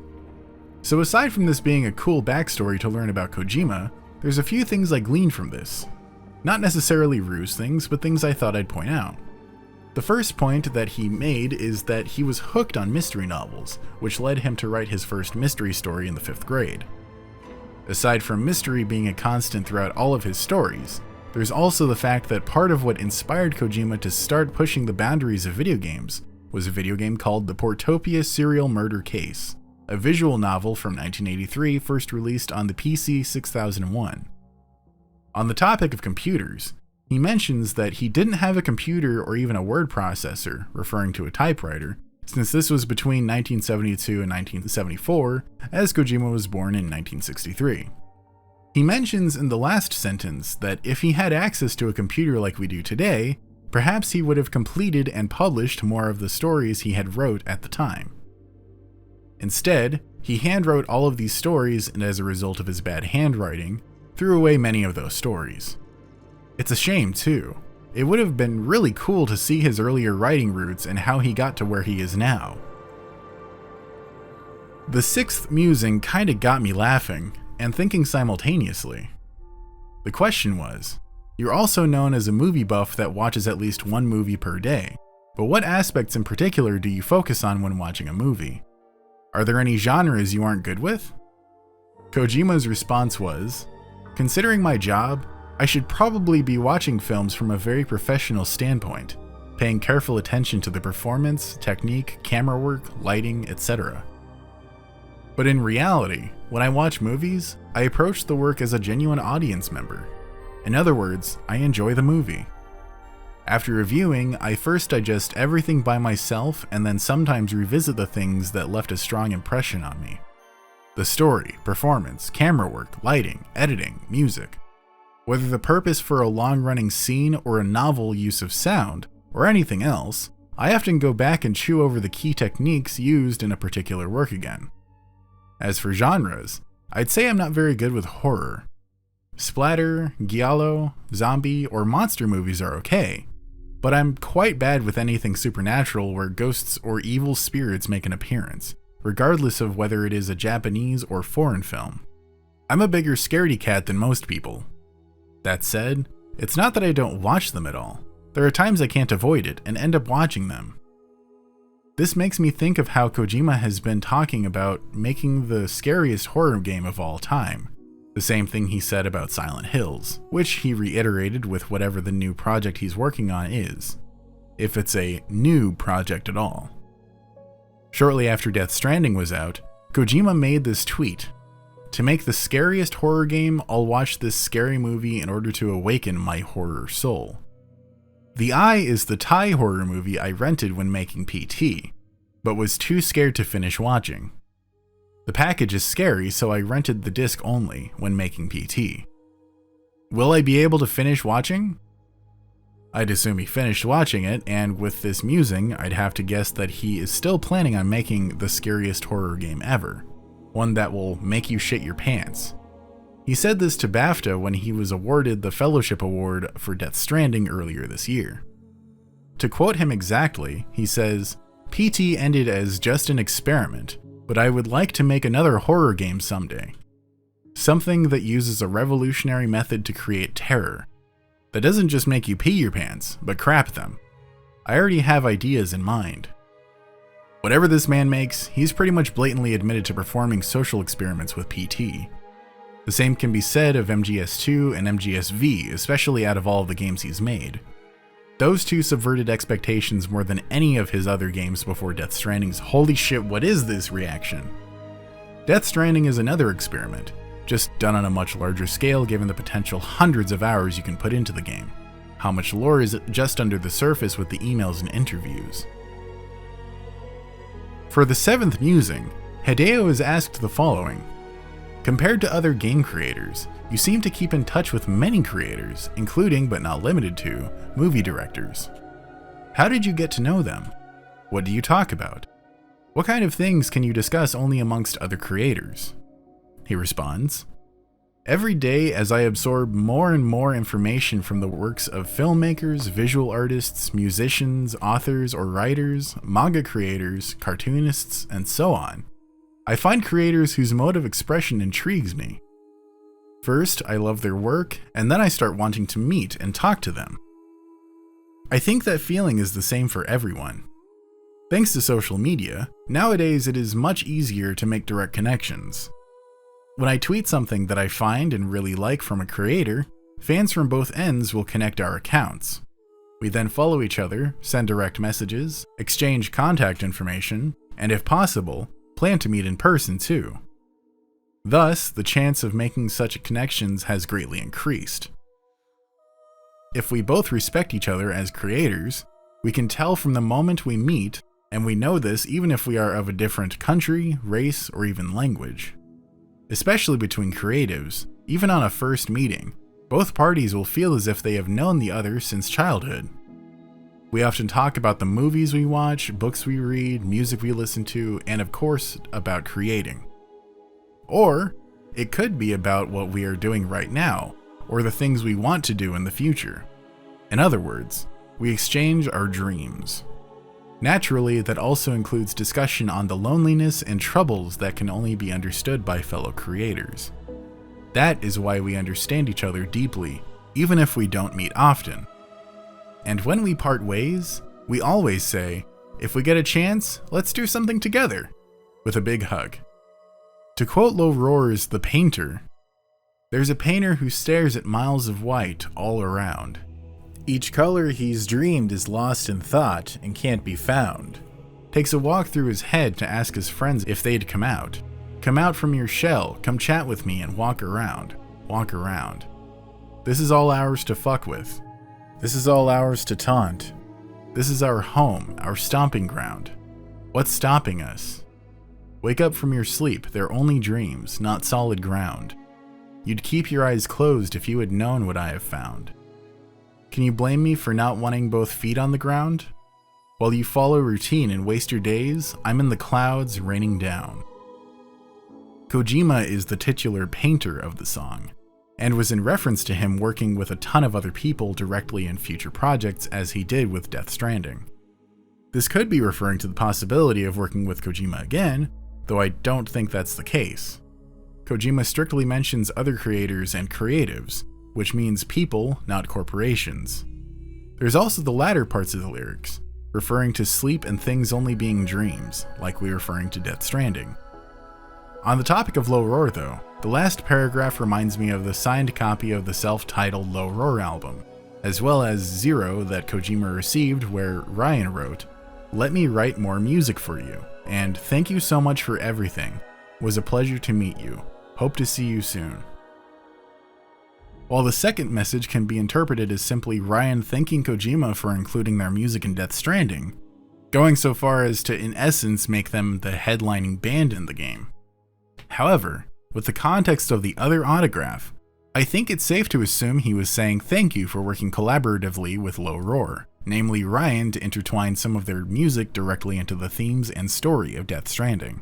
So aside from this being a cool backstory to learn about Kojima, there's a few things I gleaned from this. Not necessarily ruse things, but things I thought I'd point out. The first point that he made is that he was hooked on mystery novels, which led him to write his first mystery story in the 5th grade. Aside from mystery being a constant throughout all of his stories, there's also the fact that part of what inspired Kojima to start pushing the boundaries of video games was a video game called The Portopia Serial Murder Case, a visual novel from 1983 first released on the PC 6001. On the topic of computers, he mentions that he didn't have a computer or even a word processor, referring to a typewriter, since this was between 1972 and 1974, as Kojima was born in 1963. He mentions in the last sentence that if he had access to a computer like we do today, perhaps he would have completed and published more of the stories he had wrote at the time. Instead, he handwrote all of these stories, and as a result of his bad handwriting, threw away many of those stories. It's a shame too. It would have been really cool to see his earlier writing roots and how he got to where he is now. The 6th musing kinda got me laughing and thinking simultaneously. The question was, you're also known as a movie buff that watches at least one movie per day, but what aspects in particular do you focus on when watching a movie? Are there any genres you aren't good with? Kojima's response was, considering my job, I should probably be watching films from a very professional standpoint, paying careful attention to the performance, technique, camera work, lighting, etc. But in reality, when I watch movies, I approach the work as a genuine audience member. In other words, I enjoy the movie. After reviewing, I first digest everything by myself and then sometimes revisit the things that left a strong impression on me. The story, performance, camera work, lighting, editing, music. Whether the purpose for a long-running scene or a novel use of sound, or anything else, I often go back and chew over the key techniques used in a particular work again. As for genres, I'd say I'm not very good with horror. Splatter, giallo, zombie, or monster movies are okay, but I'm quite bad with anything supernatural where ghosts or evil spirits make an appearance, regardless of whether it is a Japanese or foreign film. I'm a bigger scaredy cat than most people. That said, it's not that I don't watch them at all. There are times I can't avoid it and end up watching them. This makes me think of how Kojima has been talking about making the scariest horror game of all time. The same thing he said about Silent Hills, which he reiterated with whatever the new project he's working on is, if it's a new project at all. Shortly after Death Stranding was out, Kojima made this tweet. To make the scariest horror game, I'll watch this scary movie in order to awaken my horror soul. The Eye is the Thai horror movie I rented when making PT, but was too scared to finish watching. The package is scary, so I rented the disc only when making PT. Will I be able to finish watching? I'd assume he finished watching it, and with this musing, I'd have to guess that he is still planning on making the scariest horror game ever. One that will make you shit your pants. He said this to BAFTA when he was awarded the Fellowship Award for Death Stranding earlier this year. To quote him exactly, he says, PT ended as just an experiment, but I would like to make another horror game someday. Something that uses a revolutionary method to create terror. That doesn't just make you pee your pants, but crap them. I already have ideas in mind. Whatever this man makes, he's pretty much blatantly admitted to performing social experiments with PT. The same can be said of MGS2 and MGS-V, especially out of all of the games he's made. Those two subverted expectations more than any of his other games before Death Stranding's "holy shit, what is this" reaction. Death Stranding is another experiment, just done on a much larger scale given the potential hundreds of hours you can put into the game. How much lore is just under the surface with the emails and interviews. For the 7th musing, Hideo is asked the following. Compared to other game creators, you seem to keep in touch with many creators, including, but not limited to, movie directors. How did you get to know them? What do you talk about? What kind of things can you discuss only amongst other creators? He responds, Every day, as I absorb more and more information from the works of filmmakers, visual artists, musicians, authors or writers, manga creators, cartoonists, and so on, I find creators whose mode of expression intrigues me. First, I love their work, and then I start wanting to meet and talk to them. I think that feeling is the same for everyone. Thanks to social media, nowadays it is much easier to make direct connections. When I tweet something that I find and really like from a creator, fans from both ends will connect our accounts. We then follow each other, send direct messages, exchange contact information, and if possible, plan to meet in person too. Thus, the chance of making such connections has greatly increased. If we both respect each other as creators, we can tell from the moment we meet, and we know this even if we are of a different country, race, or even language. Especially between creatives, even on a first meeting, both parties will feel as if they have known the other since childhood. We often talk about the movies we watch, books we read, music we listen to, and of course, about creating. Or, it could be about what we are doing right now, or the things we want to do in the future. In other words, we exchange our dreams. Naturally, that also includes discussion on the loneliness and troubles that can only be understood by fellow creators. That is why we understand each other deeply, even if we don't meet often. And when we part ways, we always say, if we get a chance, let's do something together, with a big hug. To quote Low Roar's The Painter, there's a painter who stares at miles of white all around. Each color he's dreamed is lost in thought and can't be found. Takes a walk through his head to ask his friends if they'd come out. Come out from your shell, come chat with me and walk around. Walk around. This is all ours to fuck with. This is all ours to taunt. This is our home, our stomping ground. What's stopping us? Wake up from your sleep, they're only dreams, not solid ground. You'd keep your eyes closed if you had known what I have found. Can you blame me for not wanting both feet on the ground? While you follow routine and waste your days, I'm in the clouds raining down. Kojima is the titular painter of the song, and was in reference to him working with a ton of other people directly in future projects as he did with Death Stranding. This could be referring to the possibility of working with Kojima again, though I don't think that's the case. Kojima strictly mentions other creators and creatives, which means people, not corporations. There's also the latter parts of the lyrics, referring to sleep and things only being dreams, likely referring to Death Stranding. On the topic of Low Roar though, the last paragraph reminds me of the signed copy of the self-titled Low Roar album, as well as Zero that Kojima received where Ryan wrote, "Let me write more music for you, and thank you so much for everything. Was a pleasure to meet you. Hope to see you soon." While the second message can be interpreted as simply Ryan thanking Kojima for including their music in Death Stranding, going so far as to in essence make them the headlining band in the game. However, with the context of the other autograph, I think it's safe to assume he was saying thank you for working collaboratively with Low Roar, namely Ryan to intertwine some of their music directly into the themes and story of Death Stranding.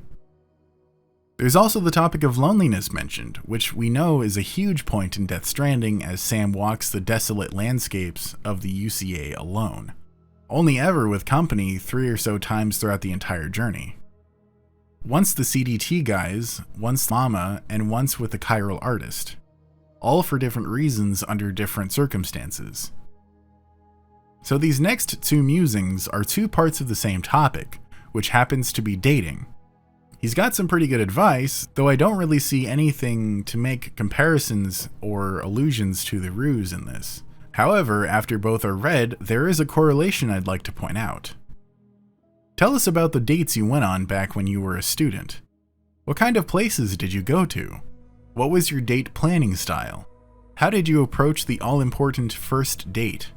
There's also the topic of loneliness mentioned, which we know is a huge point in Death Stranding as Sam walks the desolate landscapes of the UCA alone, only ever with company 3 or so times throughout the entire journey. Once the CDT guys, once Llama, and once with the chiral artist, all for different reasons under different circumstances. So these next 2 musings are 2 parts of the same topic, which happens to be dating. He's got some pretty good advice, though I don't really see anything to make comparisons or allusions to the ruse in this. However, after both are read, there is a correlation I'd like to point out. Tell us about the dates you went on back when you were a student. What kind of places did you go to? What was your date planning style? How did you approach the all-important first date?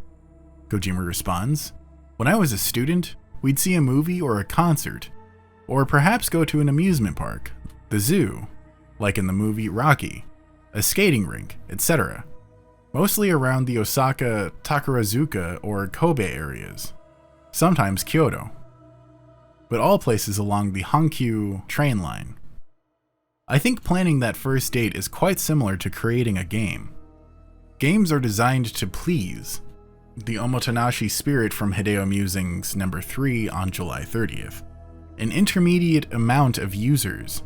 Kojima responds, "When I was a student, we'd see a movie or a concert, or perhaps go to an amusement park, the zoo, like in the movie Rocky, a skating rink, etc. Mostly around the Osaka, Takarazuka, or Kobe areas, sometimes Kyoto, but all places along the Hankyu train line. I think planning that first date is quite similar to creating a game. Games are designed to please, the Omotenashi spirit from Hideo Musings number 3 on July 30th, an intermediate amount of users.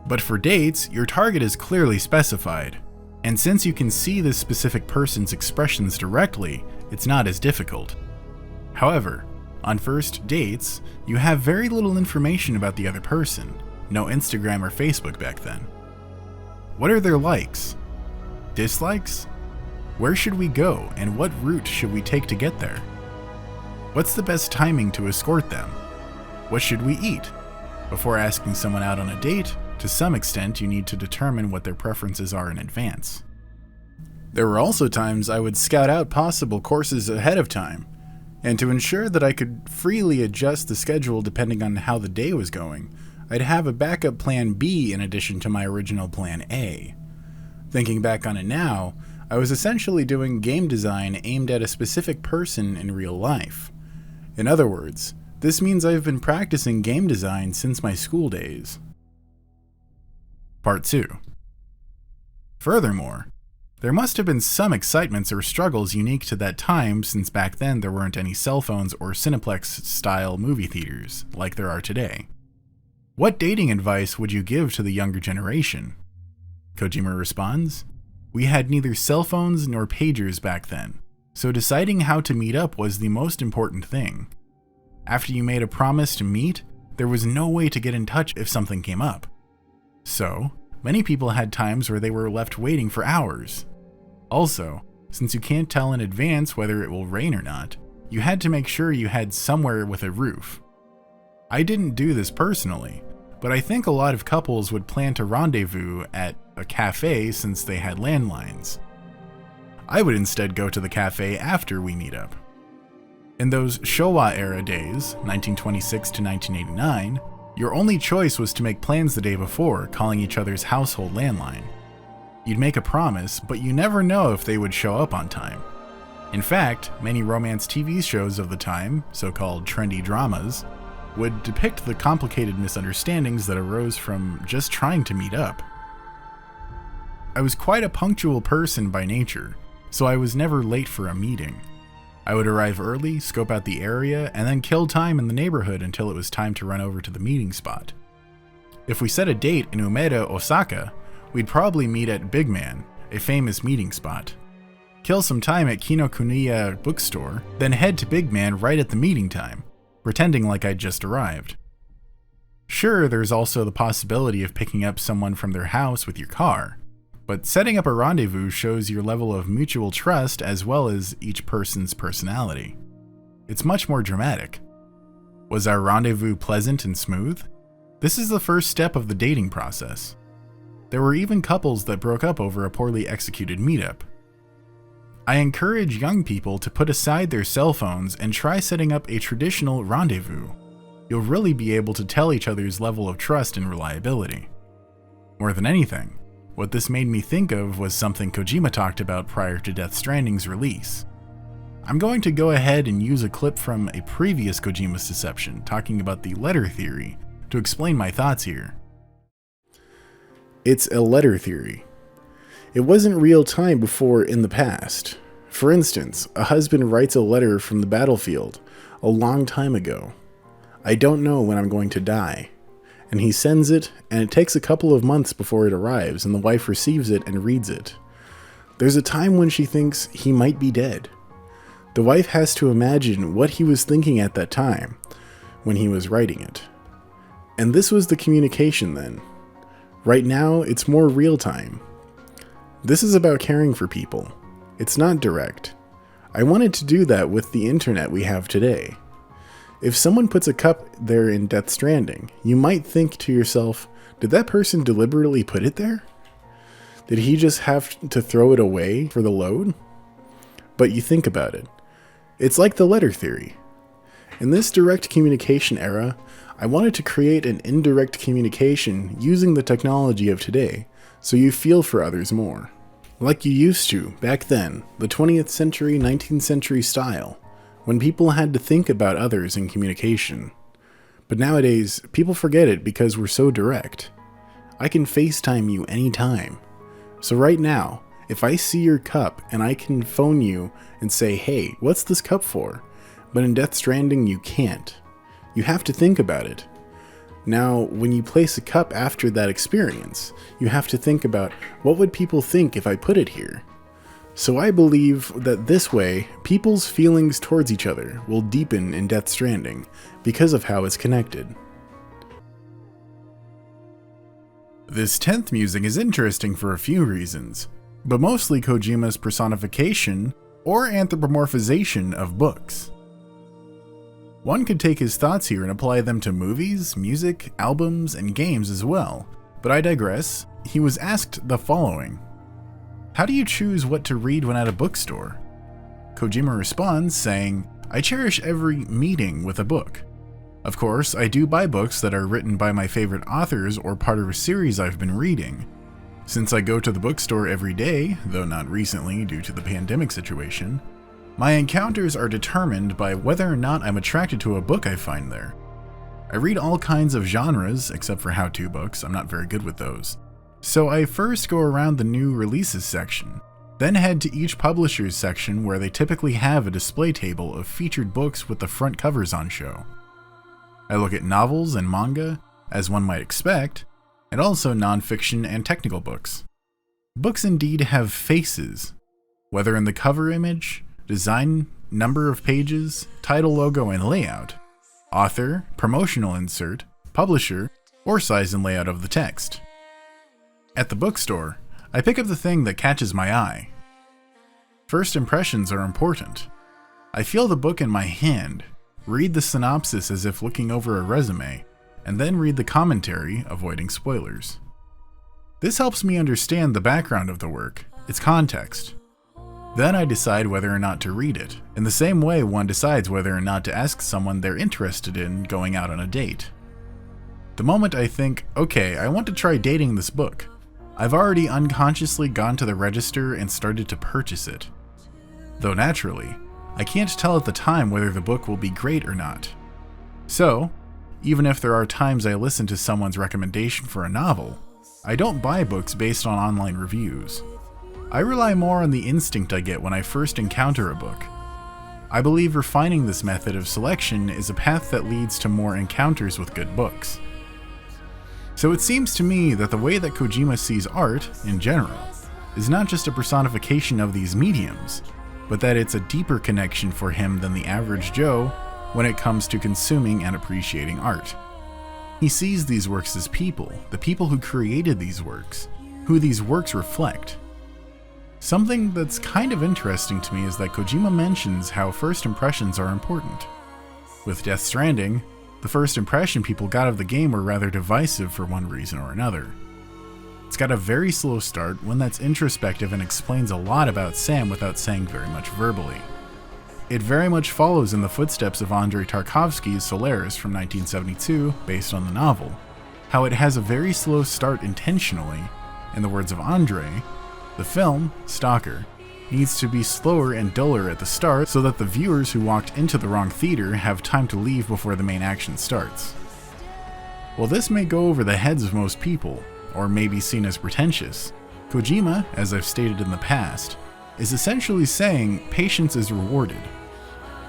But for dates, your target is clearly specified, and since you can see this specific person's expressions directly, it's not as difficult. However, on first dates, you have very little information about the other person, no Instagram or Facebook back then. What are their likes? Dislikes? Where should we go, and what route should we take to get there? What's the best timing to escort them? What should we eat? Before asking someone out on a date, to some extent you need to determine what their preferences are in advance. There were also times I would scout out possible courses ahead of time, and to ensure that I could freely adjust the schedule depending on how the day was going, I'd have a backup plan B in addition to my original plan A. Thinking back on it now, I was essentially doing game design aimed at a specific person in real life. In other words, this means I've been practicing game design since my school days. Part 2. Furthermore, there must have been some excitements or struggles unique to that time, since back then there weren't any cell phones or Cineplex-style movie theaters like there are today. What dating advice would you give to the younger generation? Kojima responds, "We had neither cell phones nor pagers back then, so deciding how to meet up was the most important thing. After you made a promise to meet, there was no way to get in touch if something came up. So, many people had times where they were left waiting for hours. Also, since you can't tell in advance whether it will rain or not, you had to make sure you had somewhere with a roof. I didn't do this personally, but I think a lot of couples would plan to rendezvous at a cafe since they had landlines. I would instead go to the cafe after we meet up. In those Showa era days, 1926 to 1989, your only choice was to make plans the day before, calling each other's household landline. You'd make a promise, but you never know if they would show up on time. In fact, many romance TV shows of the time, so-called trendy dramas, would depict the complicated misunderstandings that arose from just trying to meet up. I was quite a punctual person by nature, so I was never late for a meeting. I would arrive early, scope out the area, and then kill time in the neighborhood until it was time to run over to the meeting spot. If we set a date in Umeda, Osaka, we'd probably meet at Big Man, a famous meeting spot. Kill some time at Kinokuniya bookstore, then head to Big Man right at the meeting time, pretending like I'd just arrived. Sure, there's also the possibility of picking up someone from their house with your car, but setting up a rendezvous shows your level of mutual trust as well as each person's personality. It's much more dramatic. Was our rendezvous pleasant and smooth? This is the first step of the dating process. There were even couples that broke up over a poorly executed meetup. I encourage young people to put aside their cell phones and try setting up a traditional rendezvous. You'll really be able to tell each other's level of trust and reliability. More than anything, what this made me think of was something Kojima talked about prior to Death Stranding's release. I'm going to go ahead and use a clip from a previous Kojima's Deception talking about the letter theory to explain my thoughts here. It's a letter theory. It wasn't real time before in the past. For instance, a husband writes a letter from the battlefield a long time ago. I don't know when I'm going to die. And he sends it, and it takes a couple of months before it arrives, and the wife receives it and reads it. There's a time when she thinks he might be dead. The wife has to imagine what he was thinking at that time, when he was writing it. And this was the communication then. Right now, it's more real time. This is about caring for people. It's not direct. I wanted to do that with the internet we have today. If someone puts a cup there in Death Stranding, you might think to yourself, did that person deliberately put it there? Did he just have to throw it away for the load? But you think about it. It's like the letter theory. In this direct communication era, I wanted to create an indirect communication using the technology of today, so you feel for others more. Like you used to, back then, the 20th century, 19th century style, when people had to think about others in communication. But nowadays, people forget it because we're so direct. I can FaceTime you anytime. So right now, if I see your cup and I can phone you and say, hey, what's this cup for? But in Death Stranding, you can't. You have to think about it. Now, when you place a cup after that experience, you have to think about, what would people think if I put it here? So I believe that this way, people's feelings towards each other will deepen in Death Stranding because of how it's connected. This 10th musing is interesting for a few reasons, but mostly Kojima's personification or anthropomorphization of books. One could take his thoughts here and apply them to movies, music, albums, and games as well, but I digress. He was asked the following: how do you choose what to read when at a bookstore? Kojima responds saying, I cherish every meeting with a book. Of course, I do buy books that are written by my favorite authors or part of a series I've been reading. Since I go to the bookstore every day, though not recently due to the pandemic situation, my encounters are determined by whether or not I'm attracted to a book I find there. I read all kinds of genres, except for how-to books. I'm not very good with those. So I first go around the new releases section, then head to each publisher's section where they typically have a display table of featured books with the front covers on show. I look at novels and manga, as one might expect, and also non-fiction and technical books. Books indeed have faces, whether in the cover image, design, number of pages, title logo and layout, author, promotional insert, publisher, or size and layout of the text. At the bookstore, I pick up the thing that catches my eye. First impressions are important. I feel the book in my hand, read the synopsis as if looking over a resume, and then read the commentary, avoiding spoilers. This helps me understand the background of the work, its context. Then I decide whether or not to read it, in the same way one decides whether or not to ask someone they're interested in going out on a date. The moment I think, okay, I want to try dating this book, I've already unconsciously gone to the register and started to purchase it. Though naturally, I can't tell at the time whether the book will be great or not. So, even if there are times I listen to someone's recommendation for a novel, I don't buy books based on online reviews. I rely more on the instinct I get when I first encounter a book. I believe refining this method of selection is a path that leads to more encounters with good books. So it seems to me that the way that Kojima sees art, in general, is not just a personification of these mediums, but that it's a deeper connection for him than the average Joe when it comes to consuming and appreciating art. He sees these works as people, the people who created these works, who these works reflect. Something that's kind of interesting to me is that Kojima mentions how first impressions are important. With Death Stranding, the first impression people got of the game were rather divisive for one reason or another. It's got a very slow start, one that's introspective and explains a lot about Sam without saying very much verbally. It very much follows in the footsteps of Andrei Tarkovsky's Solaris from 1972, based on the novel, how it has a very slow start intentionally. In the words of Andrei, the film, Stalker, needs to be slower and duller at the start so that the viewers who walked into the wrong theater have time to leave before the main action starts. While this may go over the heads of most people, or may be seen as pretentious, Kojima, as I've stated in the past, is essentially saying patience is rewarded.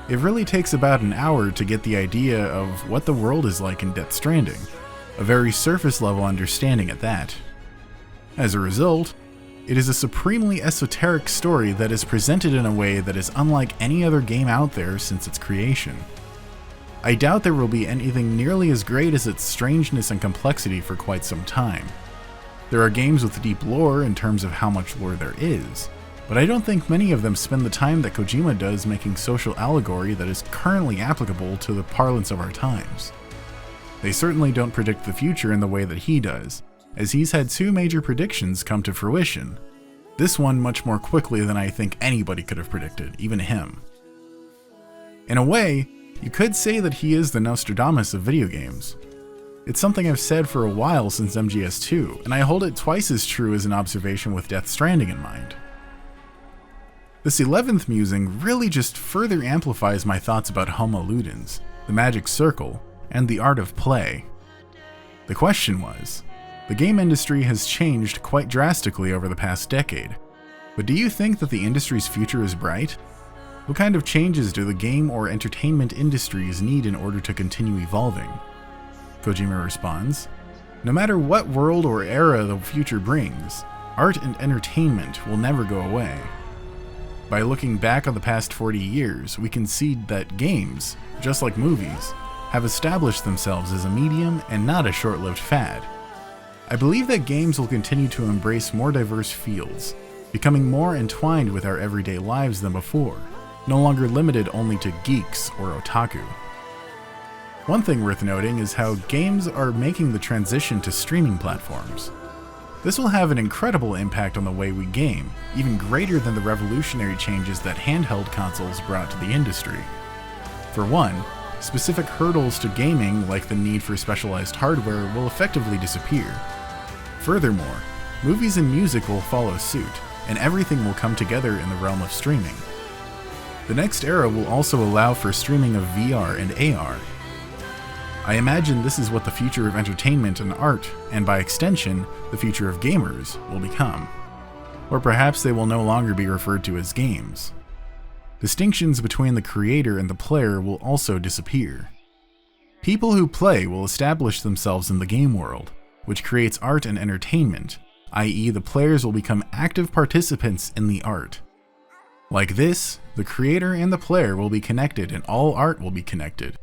It really takes about an hour to get the idea of what the world is like in Death Stranding, a very surface level understanding at that. As a result, it is a supremely esoteric story that is presented in a way that is unlike any other game out there since its creation. I doubt there will be anything nearly as great as its strangeness and complexity for quite some time. There are games with deep lore in terms of how much lore there is, but I don't think many of them spend the time that Kojima does making social allegory that is currently applicable to the parlance of our times. They certainly don't predict the future in the way that he does, as he's had two major predictions come to fruition. This one much more quickly than I think anybody could have predicted, even him. In a way, you could say that he is the Nostradamus of video games. It's something I've said for a while since MGS2, and I hold it twice as true as an observation with Death Stranding in mind. This 11th musing really just further amplifies my thoughts about Homo Ludens, the magic circle, and the art of play. The question was, The game industry has changed quite drastically over the past decade, but do you think that the industry's future is bright? What kind of changes do the game or entertainment industries need in order to continue evolving? Kojima responds, "No matter what world or era the future brings, art and entertainment will never go away. By looking back on the past 40 years, we can see that games, just like movies, have established themselves as a medium and not a short-lived fad. I believe that games will continue to embrace more diverse fields, becoming more entwined with our everyday lives than before, no longer limited only to geeks or otaku." One thing worth noting is how games are making the transition to streaming platforms. This will have an incredible impact on the way we game, even greater than the revolutionary changes that handheld consoles brought to the industry. For one, specific hurdles to gaming, like the need for specialized hardware, will effectively disappear. Furthermore, movies and music will follow suit, and everything will come together in the realm of streaming. The next era will also allow for streaming of VR and AR. I imagine this is what the future of entertainment and art, and by extension, the future of gamers, will become. Or perhaps they will no longer be referred to as games. Distinctions between the creator and the player will also disappear. People who play will establish themselves in the game world, which creates art and entertainment, i.e. the players will become active participants in the art. Like this, the creator and the player will be connected and all art will be connected.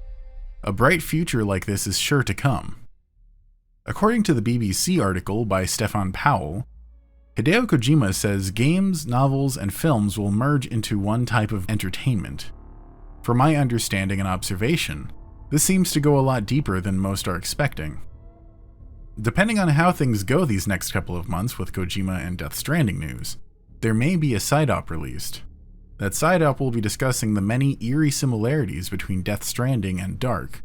A bright future like this is sure to come. According to the BBC article by Stefan Powell, Hideo Kojima says games, novels, and films will merge into one type of entertainment. From my understanding and observation, this seems to go a lot deeper than most are expecting. Depending on how things go these next couple of months with Kojima and Death Stranding news, there may be a side-op released. That side-op will be discussing the many eerie similarities between Death Stranding and Dark.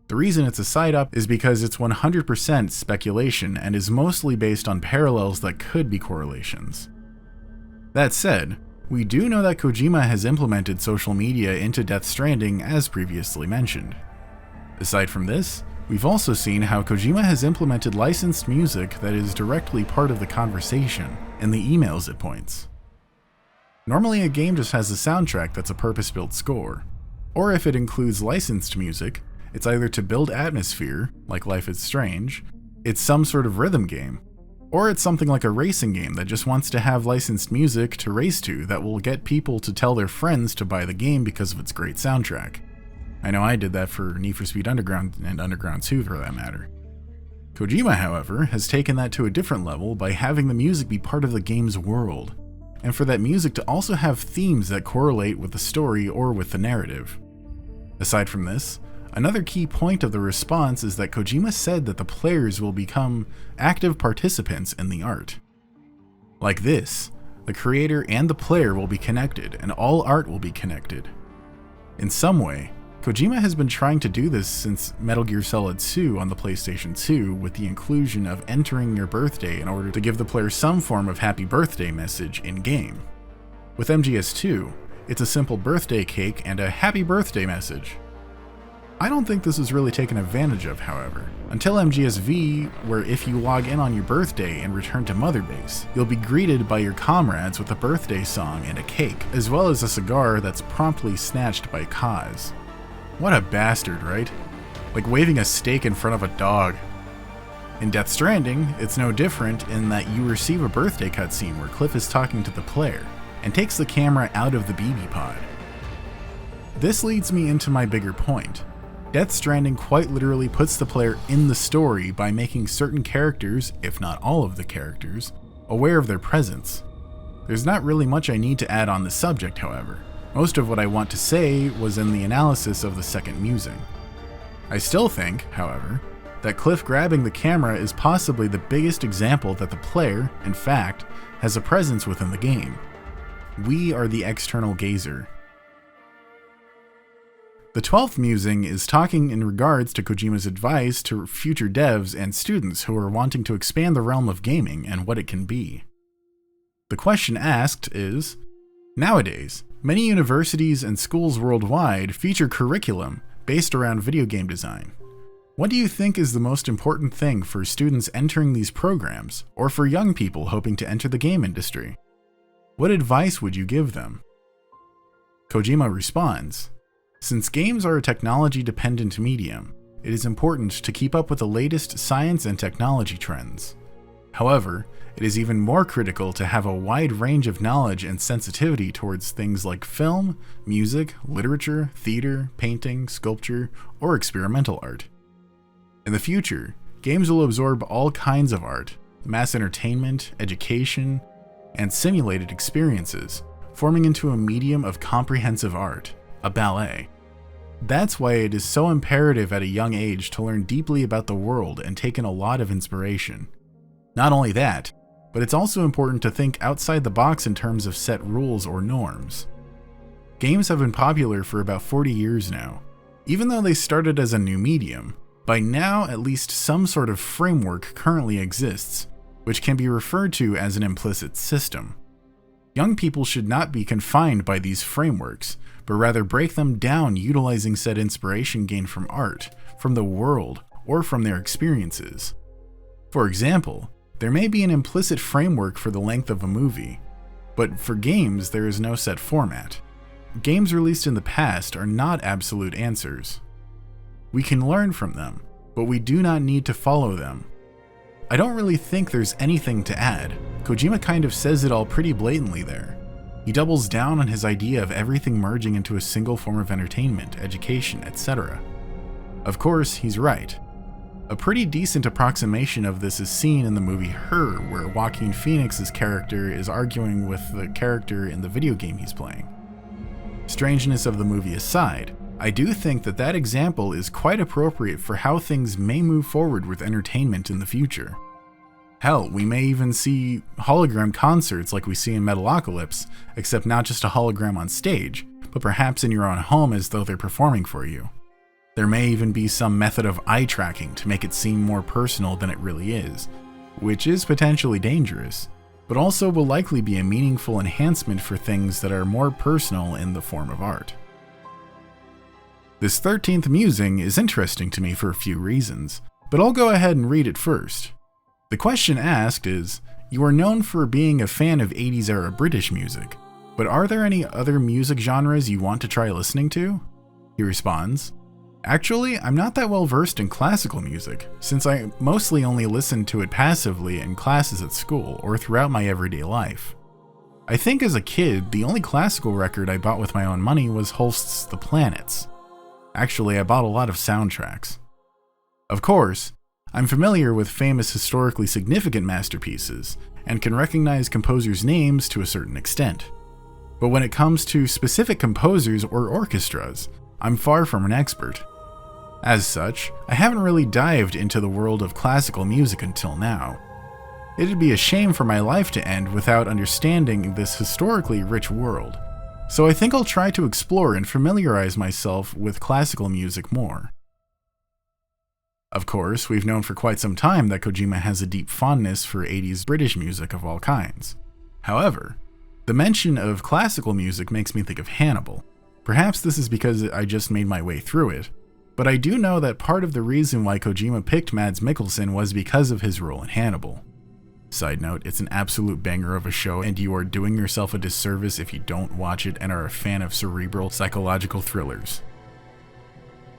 The reason it's a side-op is because it's 100% speculation and is mostly based on parallels that could be correlations. That said, we do know that Kojima has implemented social media into Death Stranding as previously mentioned. Aside from this, we've also seen how Kojima has implemented licensed music that is directly part of the conversation in the emails it points. Normally a game just has a soundtrack that's a purpose-built score, or if it includes licensed music, it's either to build atmosphere, like Life is Strange, it's some sort of rhythm game, or it's something like a racing game that just wants to have licensed music to race to that will get people to tell their friends to buy the game because of its great soundtrack. I know I did that for Need for Speed Underground and Underground 2 for that matter. Kojima, however, has taken that to a different level by having the music be part of the game's world, and for that music to also have themes that correlate with the story or with the narrative. Aside from this, another key point of the response is that Kojima said that the players will become active participants in the art. Like this, the creator and the player will be connected, and all art will be connected. In some way, Kojima has been trying to do this since Metal Gear Solid 2 on the PlayStation 2 with the inclusion of entering your birthday in order to give the player some form of happy birthday message in-game. With MGS2, it's a simple birthday cake and a happy birthday message. I don't think this is really taken advantage of, however, until MGS-V, where if you log in on your birthday and return to Mother Base, you'll be greeted by your comrades with a birthday song and a cake, as well as a cigar that's promptly snatched by Kaz. What a bastard, right? Like waving a steak in front of a dog. In Death Stranding, it's no different in that you receive a birthday cutscene where Cliff is talking to the player, and takes the camera out of the BB pod. This leads me into my bigger point. Death Stranding quite literally puts the player in the story by making certain characters, if not all of the characters, aware of their presence. There's not really much I need to add on the subject, however. Most of what I want to say was in the analysis of the second musing. I still think, however, that Cliff grabbing the camera is possibly the biggest example that the player, in fact, has a presence within the game. We are the external gazer. The 12th musing is talking in regards to Kojima's advice to future devs and students who are wanting to expand the realm of gaming and what it can be. The question asked is, nowadays, many universities and schools worldwide feature curriculum based around video game design. What do you think is the most important thing for students entering these programs, or for young people hoping to enter the game industry? What advice would you give them? Kojima responds, "Since games are a technology-dependent medium, it is important to keep up with the latest science and technology trends. However, it is even more critical to have a wide range of knowledge and sensitivity towards things like film, music, literature, theater, painting, sculpture, or experimental art. In the future, games will absorb all kinds of art, mass entertainment, education, and simulated experiences, forming into a medium of comprehensive art, a ballet. That's why it is so imperative at a young age to learn deeply about the world and take in a lot of inspiration. Not only that, but it's also important to think outside the box in terms of set rules or norms. Games have been popular for about 40 years now. Even though they started as a new medium, by now at least some sort of framework currently exists, which can be referred to as an implicit system. Young people should not be confined by these frameworks, but rather break them down utilizing said inspiration gained from art, from the world, or from their experiences. For example, there may be an implicit framework for the length of a movie, but for games there is no set format. Games released in the past are not absolute answers. We can learn from them, but we do not need to follow them. I don't really think there's anything to add. Kojima kind of says it all pretty blatantly there. He doubles down on his idea of everything merging into a single form of entertainment, education, etc. Of course, he's right. A pretty decent approximation of this is seen in the movie Her, where Joaquin Phoenix's character is arguing with the character in the video game he's playing. Strangeness of the movie aside, I do think that that example is quite appropriate for how things may move forward with entertainment in the future. Hell, we may even see hologram concerts like we see in Metalocalypse, except not just a hologram on stage, but perhaps in your own home as though they're performing for you. There may even be some method of eye tracking to make it seem more personal than it really is, which is potentially dangerous, but also will likely be a meaningful enhancement for things that are more personal in the form of art. This 13th musing is interesting to me for a few reasons, but I'll go ahead and read it first. The question asked is, you are known for being a fan of 80s era British music, but are there any other music genres you want to try listening to? He responds, "Actually, I'm not that well versed in classical music, since I mostly only listened to it passively in classes at school or throughout my everyday life. I think as a kid, the only classical record I bought with my own money was Holst's The Planets. Actually, I bought a lot of soundtracks. Of course, I'm familiar with famous historically significant masterpieces, and can recognize composers' names to a certain extent. But when it comes to specific composers or orchestras, I'm far from an expert. As such, I haven't really dived into the world of classical music until now. It'd be a shame for my life to end without understanding this historically rich world, so I think I'll try to explore and familiarize myself with classical music more." Of course, we've known for quite some time that Kojima has a deep fondness for 80s British music of all kinds. However, the mention of classical music makes me think of Hannibal. Perhaps this is because I just made my way through it, but I do know that part of the reason why Kojima picked Mads Mikkelsen was because of his role in Hannibal. Side note, it's an absolute banger of a show, and you are doing yourself a disservice if you don't watch it and are a fan of cerebral psychological thrillers.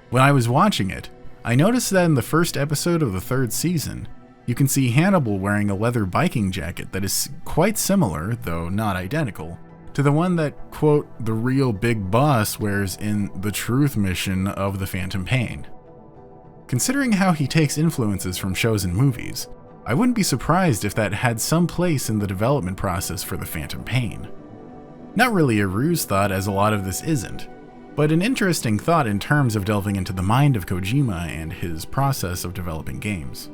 When I was watching it, I noticed that in the first episode of the 3rd season, you can see Hannibal wearing a leather biking jacket that is quite similar, though not identical, to the one that, quote, the real big boss wears in the Truth mission of The Phantom Pain. Considering how he takes influences from shows and movies, I wouldn't be surprised if that had some place in the development process for The Phantom Pain. Not really a ruse thought, as a lot of this isn't, but an interesting thought in terms of delving into the mind of Kojima and his process of developing games.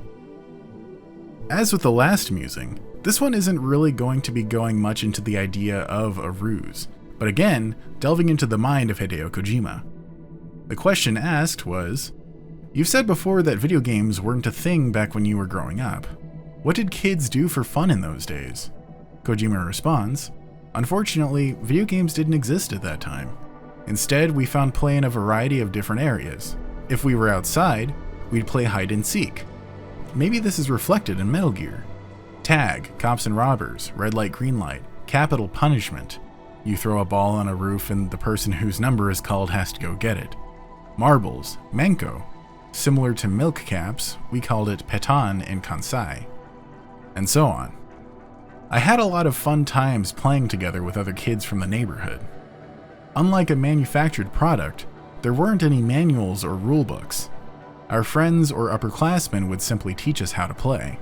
As with the last musing, this one isn't really going to be going much into the idea of a ruse, but again, delving into the mind of Hideo Kojima. The question asked was, "You've said before that video games weren't a thing back when you were growing up. What did kids do for fun in those days?" Kojima responds, "Unfortunately, video games didn't exist at that time. Instead, we found play in a variety of different areas. If we were outside, we'd play hide and seek. Maybe this is reflected in Metal Gear. Tag, cops and robbers, red light, green light, capital punishment. You throw a ball on a roof and the person whose number is called has to go get it. Marbles, Menko. Similar to milk caps, we called it petan in Kansai. And so on. I had a lot of fun times playing together with other kids from the neighborhood. Unlike a manufactured product, there weren't any manuals or rulebooks. Our friends or upperclassmen would simply teach us how to play.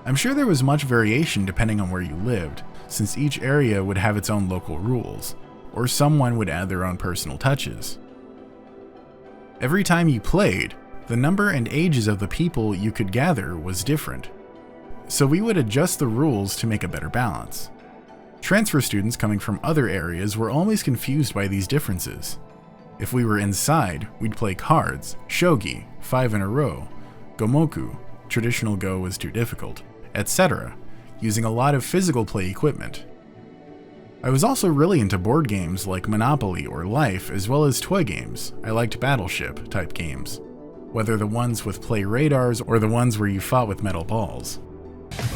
I'm sure there was much variation depending on where you lived, since each area would have its own local rules, or someone would add their own personal touches. Every time you played, the number and ages of the people you could gather was different, so we would adjust the rules to make a better balance. Transfer students coming from other areas were always confused by these differences. If we were inside, we'd play cards, shogi, 5 in a row, gomoku, traditional Go was too difficult, etc., using a lot of physical play equipment. I was also really into board games like Monopoly or Life, as well as toy games. I liked Battleship type games, whether the ones with play radars or the ones where you fought with metal balls.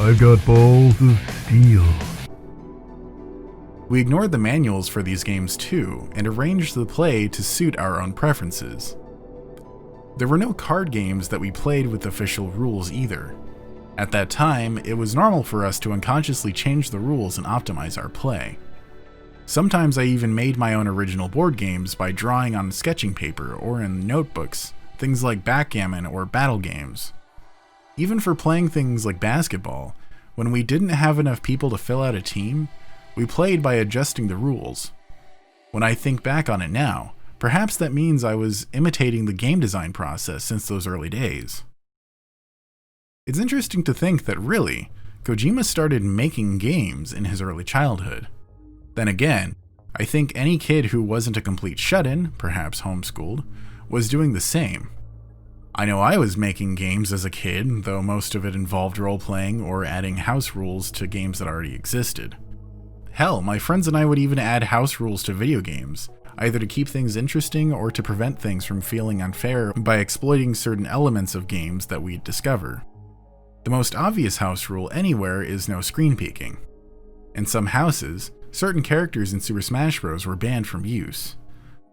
I've got balls of steel. We ignored the manuals for these games too, and arranged the play to suit our own preferences. There were no card games that we played with official rules either. At that time, it was normal for us to unconsciously change the rules and optimize our play. Sometimes I even made my own original board games by drawing on sketching paper or in notebooks, things like backgammon or battle games. Even for playing things like basketball, when we didn't have enough people to fill out a team, we played by adjusting the rules. When I think back on it now, perhaps that means I was imitating the game design process since those early days. It's interesting to think that really, Kojima started making games in his early childhood. Then again, I think any kid who wasn't a complete shut-in, perhaps homeschooled, was doing the same. I know I was making games as a kid, though most of it involved role-playing or adding house rules to games that already existed. Hell, my friends and I would even add house rules to video games, either to keep things interesting or to prevent things from feeling unfair by exploiting certain elements of games that we'd discover. The most obvious house rule anywhere is no screen peeking. In some houses, certain characters in Super Smash Bros. Were banned from use.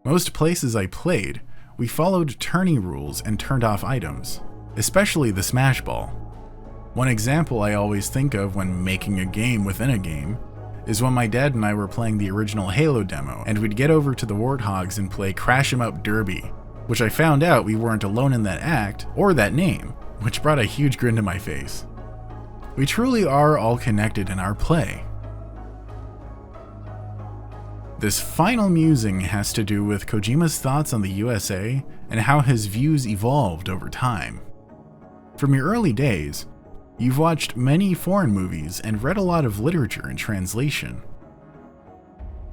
Most places I played, we followed tourney rules and turned off items, especially the Smash Ball. One example I always think of when making a game within a game is when my dad and I were playing the original Halo demo, and we'd get over to the Warthogs and play Crash 'em Up Derby, which I found out we weren't alone in that act, or that name, which brought a huge grin to my face. We truly are all connected in our play. This final musing has to do with Kojima's thoughts on the USA and how his views evolved over time. From your early days, you've watched many foreign movies and read a lot of literature and translation.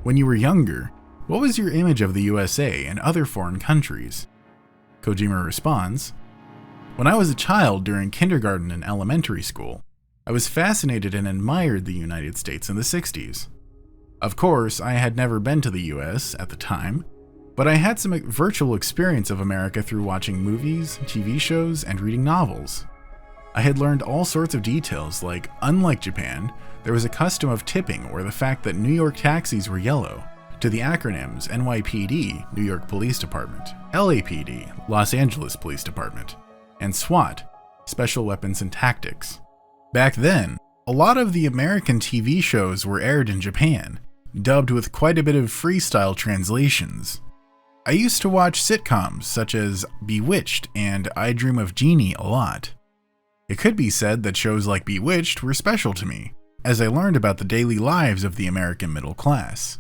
When you were younger, what was your image of the USA and other foreign countries? Kojima responds, "When I was a child during kindergarten and elementary school, I was fascinated and admired the United States in the 60s. Of course, I had never been to the US at the time, but I had some virtual experience of America through watching movies, TV shows, and reading novels. I had learned all sorts of details like, unlike Japan, there was a custom of tipping or the fact that New York taxis were yellow, to the acronyms NYPD, New York Police Department, LAPD, Los Angeles Police Department, and SWAT, Special Weapons and Tactics. Back then, a lot of the American TV shows were aired in Japan, dubbed with quite a bit of freestyle translations. I used to watch sitcoms such as Bewitched and I Dream of Jeannie a lot. It could be said that shows like Bewitched were special to me, as I learned about the daily lives of the American middle class.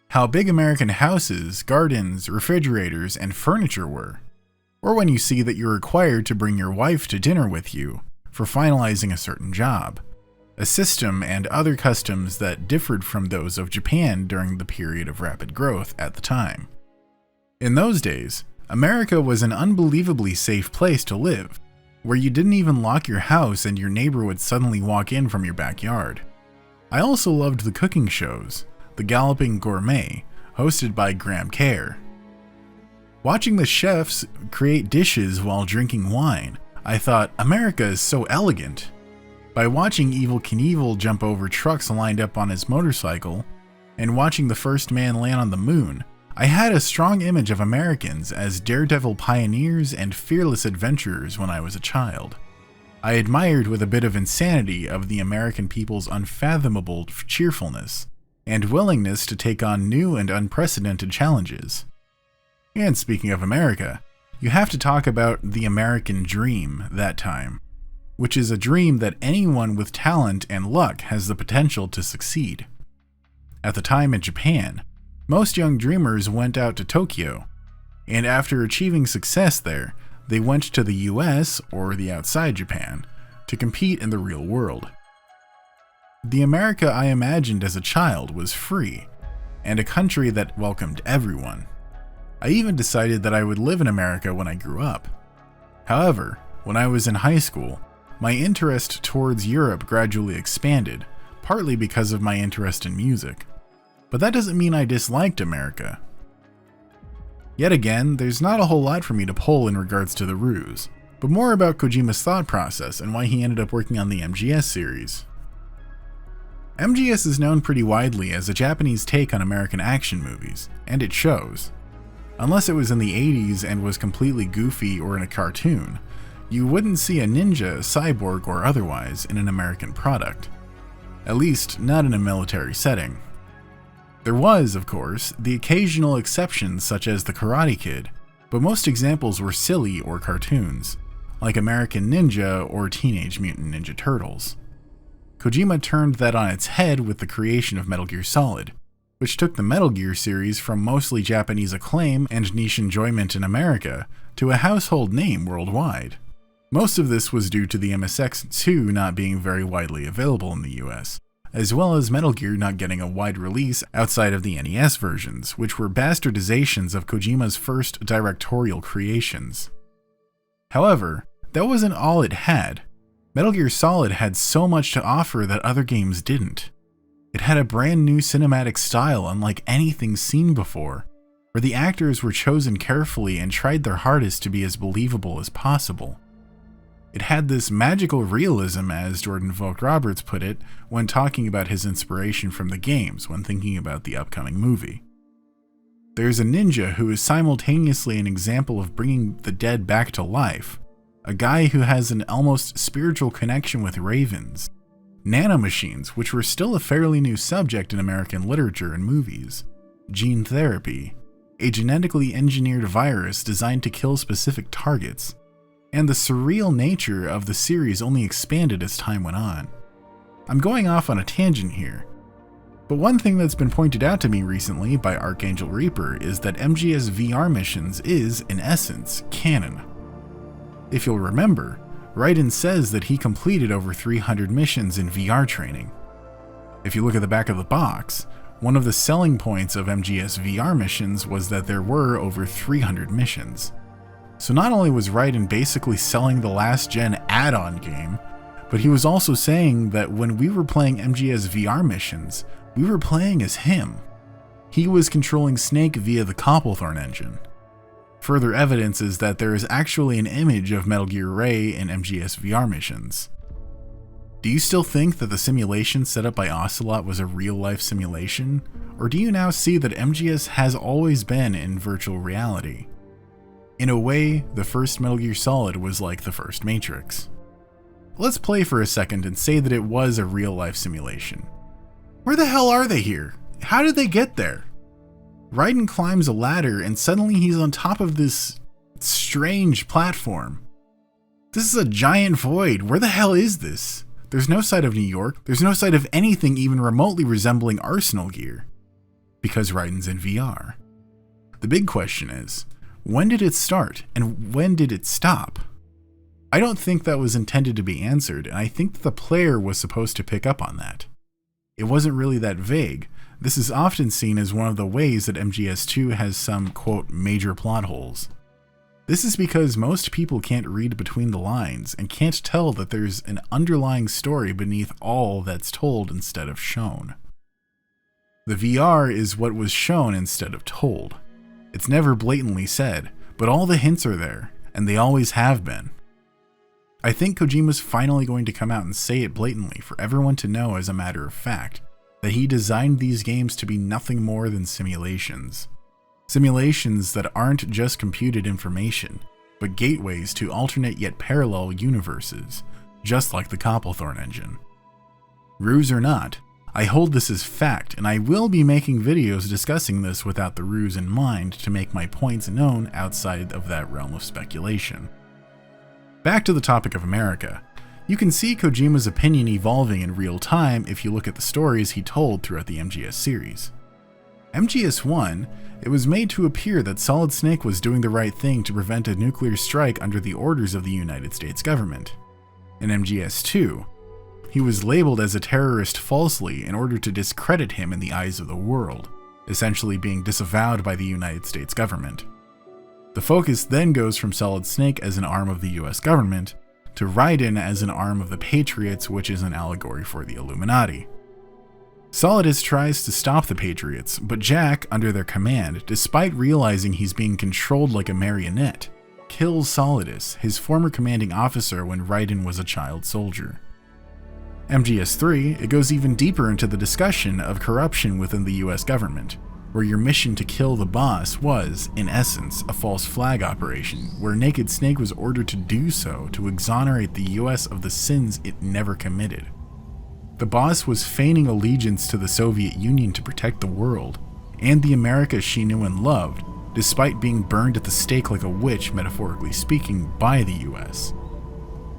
How big American houses, gardens, refrigerators, and furniture were. Or when you see that you're required to bring your wife to dinner with you for finalizing a certain job. A system and other customs that differed from those of Japan during the period of rapid growth at the time. In those days, America was an unbelievably safe place to live, where you didn't even lock your house and your neighbor would suddenly walk in from your backyard. I also loved the cooking shows, The Galloping Gourmet, hosted by Graham Kerr. Watching the chefs create dishes while drinking wine, I thought, America is so elegant. By watching Evel Knievel jump over trucks lined up on his motorcycle, and watching the first man land on the moon, I had a strong image of Americans as daredevil pioneers and fearless adventurers when I was a child. I admired with a bit of insanity of the American people's unfathomable cheerfulness and willingness to take on new and unprecedented challenges. And speaking of America, you have to talk about the American dream that time, which is a dream that anyone with talent and luck has the potential to succeed. At the time in Japan, most young dreamers went out to Tokyo, and after achieving success there, they went to the US, or the outside Japan, to compete in the real world. The America I imagined as a child was free, and a country that welcomed everyone. I even decided that I would live in America when I grew up. However, when I was in high school, my interest towards Europe gradually expanded, partly because of my interest in music. But that doesn't mean I disliked America. Yet again, there's not a whole lot for me to pull in regards to the ruse, but more about Kojima's thought process and why he ended up working on the MGS series. MGS is known pretty widely as a Japanese take on American action movies, and it shows. Unless it was in the 80s and was completely goofy or in a cartoon, you wouldn't see a ninja, cyborg, or otherwise in an American product. At least, not in a military setting. There was, of course, the occasional exceptions such as the Karate Kid, but most examples were silly or cartoons, like American Ninja or Teenage Mutant Ninja Turtles. Kojima turned that on its head with the creation of Metal Gear Solid, which took the Metal Gear series from mostly Japanese acclaim and niche enjoyment in America to a household name worldwide. Most of this was due to the MSX2 not being very widely available in the US, as well as Metal Gear not getting a wide release outside of the NES versions, which were bastardizations of Kojima's first directorial creations. However, that wasn't all it had. Metal Gear Solid had so much to offer that other games didn't. It had a brand new cinematic style unlike anything seen before, where the actors were chosen carefully and tried their hardest to be as believable as possible. It had this magical realism, as Jordan Vogt-Roberts put it, when talking about his inspiration from the games when thinking about the upcoming movie. There's a ninja who is simultaneously an example of bringing the dead back to life, a guy who has an almost spiritual connection with ravens, nanomachines, which were still a fairly new subject in American literature and movies, gene therapy, a genetically engineered virus designed to kill specific targets, and the surreal nature of the series only expanded as time went on. I'm going off on a tangent here, but one thing that's been pointed out to me recently by Archangel Reaper is that MGS VR missions is, in essence, canon. If you'll remember, Raiden says that he completed over 300 missions in VR training. If you look at the back of the box, one of the selling points of MGS VR missions was that there were over 300 missions. So not only was Raiden basically selling the last-gen add-on game, but he was also saying that when we were playing MGS VR missions, we were playing as him. He was controlling Snake via the Copplethorne engine. Further evidence is that there is actually an image of Metal Gear Ray in MGS VR missions. Do you still think that the simulation set up by Ocelot was a real-life simulation, or do you now see that MGS has always been in virtual reality? In a way, the first Metal Gear Solid was like the first Matrix. Let's play for a second and say that it was a real-life simulation. Where the hell are they here? How did they get there? Raiden climbs a ladder and suddenly he's on top of this strange platform. This is a giant void. Where the hell is this? There's no sight of New York. There's no sight of anything even remotely resembling Arsenal gear. Because Raiden's in VR. The big question is, when did it start and when did it stop? I don't think that was intended to be answered, and I think that the player was supposed to pick up on that. It wasn't really that vague. This is often seen as one of the ways that MGS2 has some, quote, major plot holes. This is because most people can't read between the lines and can't tell that there's an underlying story beneath all that's told instead of shown. The VR is what was shown instead of told. It's never blatantly said, but all the hints are there, and they always have been. I think Kojima's finally going to come out and say it blatantly for everyone to know as a matter of fact, that he designed these games to be nothing more than simulations. Simulations that aren't just computed information, but gateways to alternate yet parallel universes, just like the Copplethorne engine. Ruse or not, I hold this as fact, and I will be making videos discussing this without the ruse in mind to make my points known outside of that realm of speculation. Back to the topic of America. You can see Kojima's opinion evolving in real time if you look at the stories he told throughout the MGS series. MGS1, it was made to appear that Solid Snake was doing the right thing to prevent a nuclear strike under the orders of the United States government. In MGS2, he was labeled as a terrorist falsely in order to discredit him in the eyes of the world, essentially being disavowed by the United States government. The focus then goes from Solid Snake as an arm of the US government to Raiden as an arm of the Patriots, which is an allegory for the Illuminati. Solidus tries to stop the Patriots, but Jack, under their command, despite realizing he's being controlled like a marionette, kills Solidus, his former commanding officer when Raiden was a child soldier. MGS3, it goes even deeper into the discussion of corruption within the US government, where your mission to kill the boss was, in essence, a false flag operation, where Naked Snake was ordered to do so to exonerate the US of the sins it never committed. The boss was feigning allegiance to the Soviet Union to protect the world, and the America she knew and loved, despite being burned at the stake like a witch, metaphorically speaking, by the US.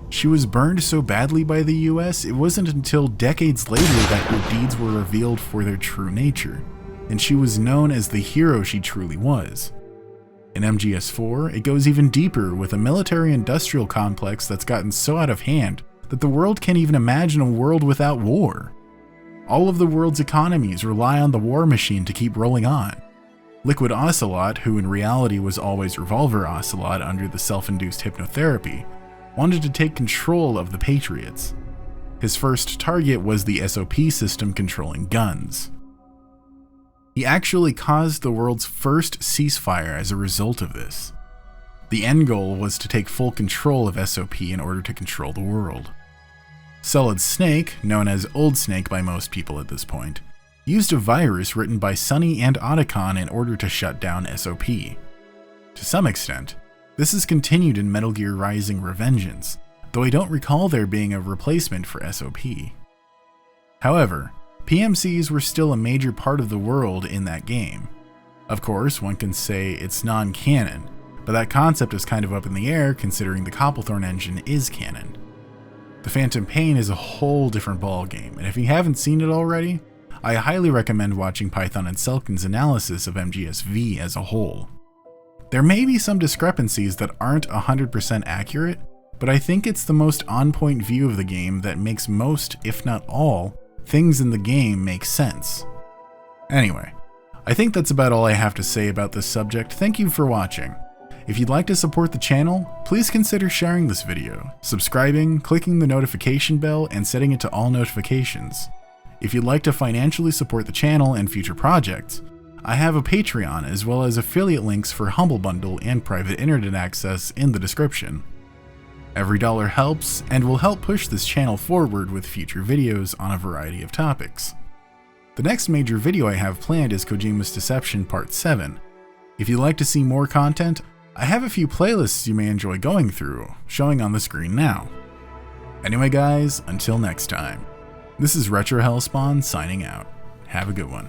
She was burned so badly by the US, it wasn't until decades later that her deeds were revealed for their true nature, and she was known as the hero she truly was. In MGS4, it goes even deeper with a military-industrial complex that's gotten so out of hand that the world can't even imagine a world without war. All of the world's economies rely on the war machine to keep rolling on. Liquid Ocelot, who in reality was always Revolver Ocelot under the self-induced hypnotherapy, wanted to take control of the Patriots. His first target was the SOP system controlling guns. He actually caused the world's first ceasefire as a result of this. The end goal was to take full control of SOP in order to control the world. Solid Snake, known as Old Snake by most people at this point, used a virus written by Sunny and Otacon in order to shut down SOP. To some extent, this is continued in Metal Gear Rising: Revengeance, though I don't recall there being a replacement for SOP. However, PMCs were still a major part of the world in that game. Of course, one can say it's non-canon, but that concept is kind of up in the air considering the Copplethorne engine is canon. The Phantom Pain is a whole different ballgame, and if you haven't seen it already, I highly recommend watching Python and Selkin's analysis of MGS-V as a whole. There may be some discrepancies that aren't 100% accurate, but I think it's the most on-point view of the game that makes most, if not all, things in the game make sense. Anyway, I think that's about all I have to say about this subject. Thank you for watching. If you'd like to support the channel, please consider sharing this video, subscribing, clicking the notification bell, and setting it to all notifications. If you'd like to financially support the channel and future projects, I have a Patreon as well as affiliate links for Humble Bundle and private internet access in the description. Every dollar helps and will help push this channel forward with future videos on a variety of topics. The next major video I have planned is Kojima's Deception Part 7. If you'd like to see more content, I have a few playlists you may enjoy going through, showing on the screen now. Anyway guys, until next time, this is Retro Hellspawn signing out. Have a good one.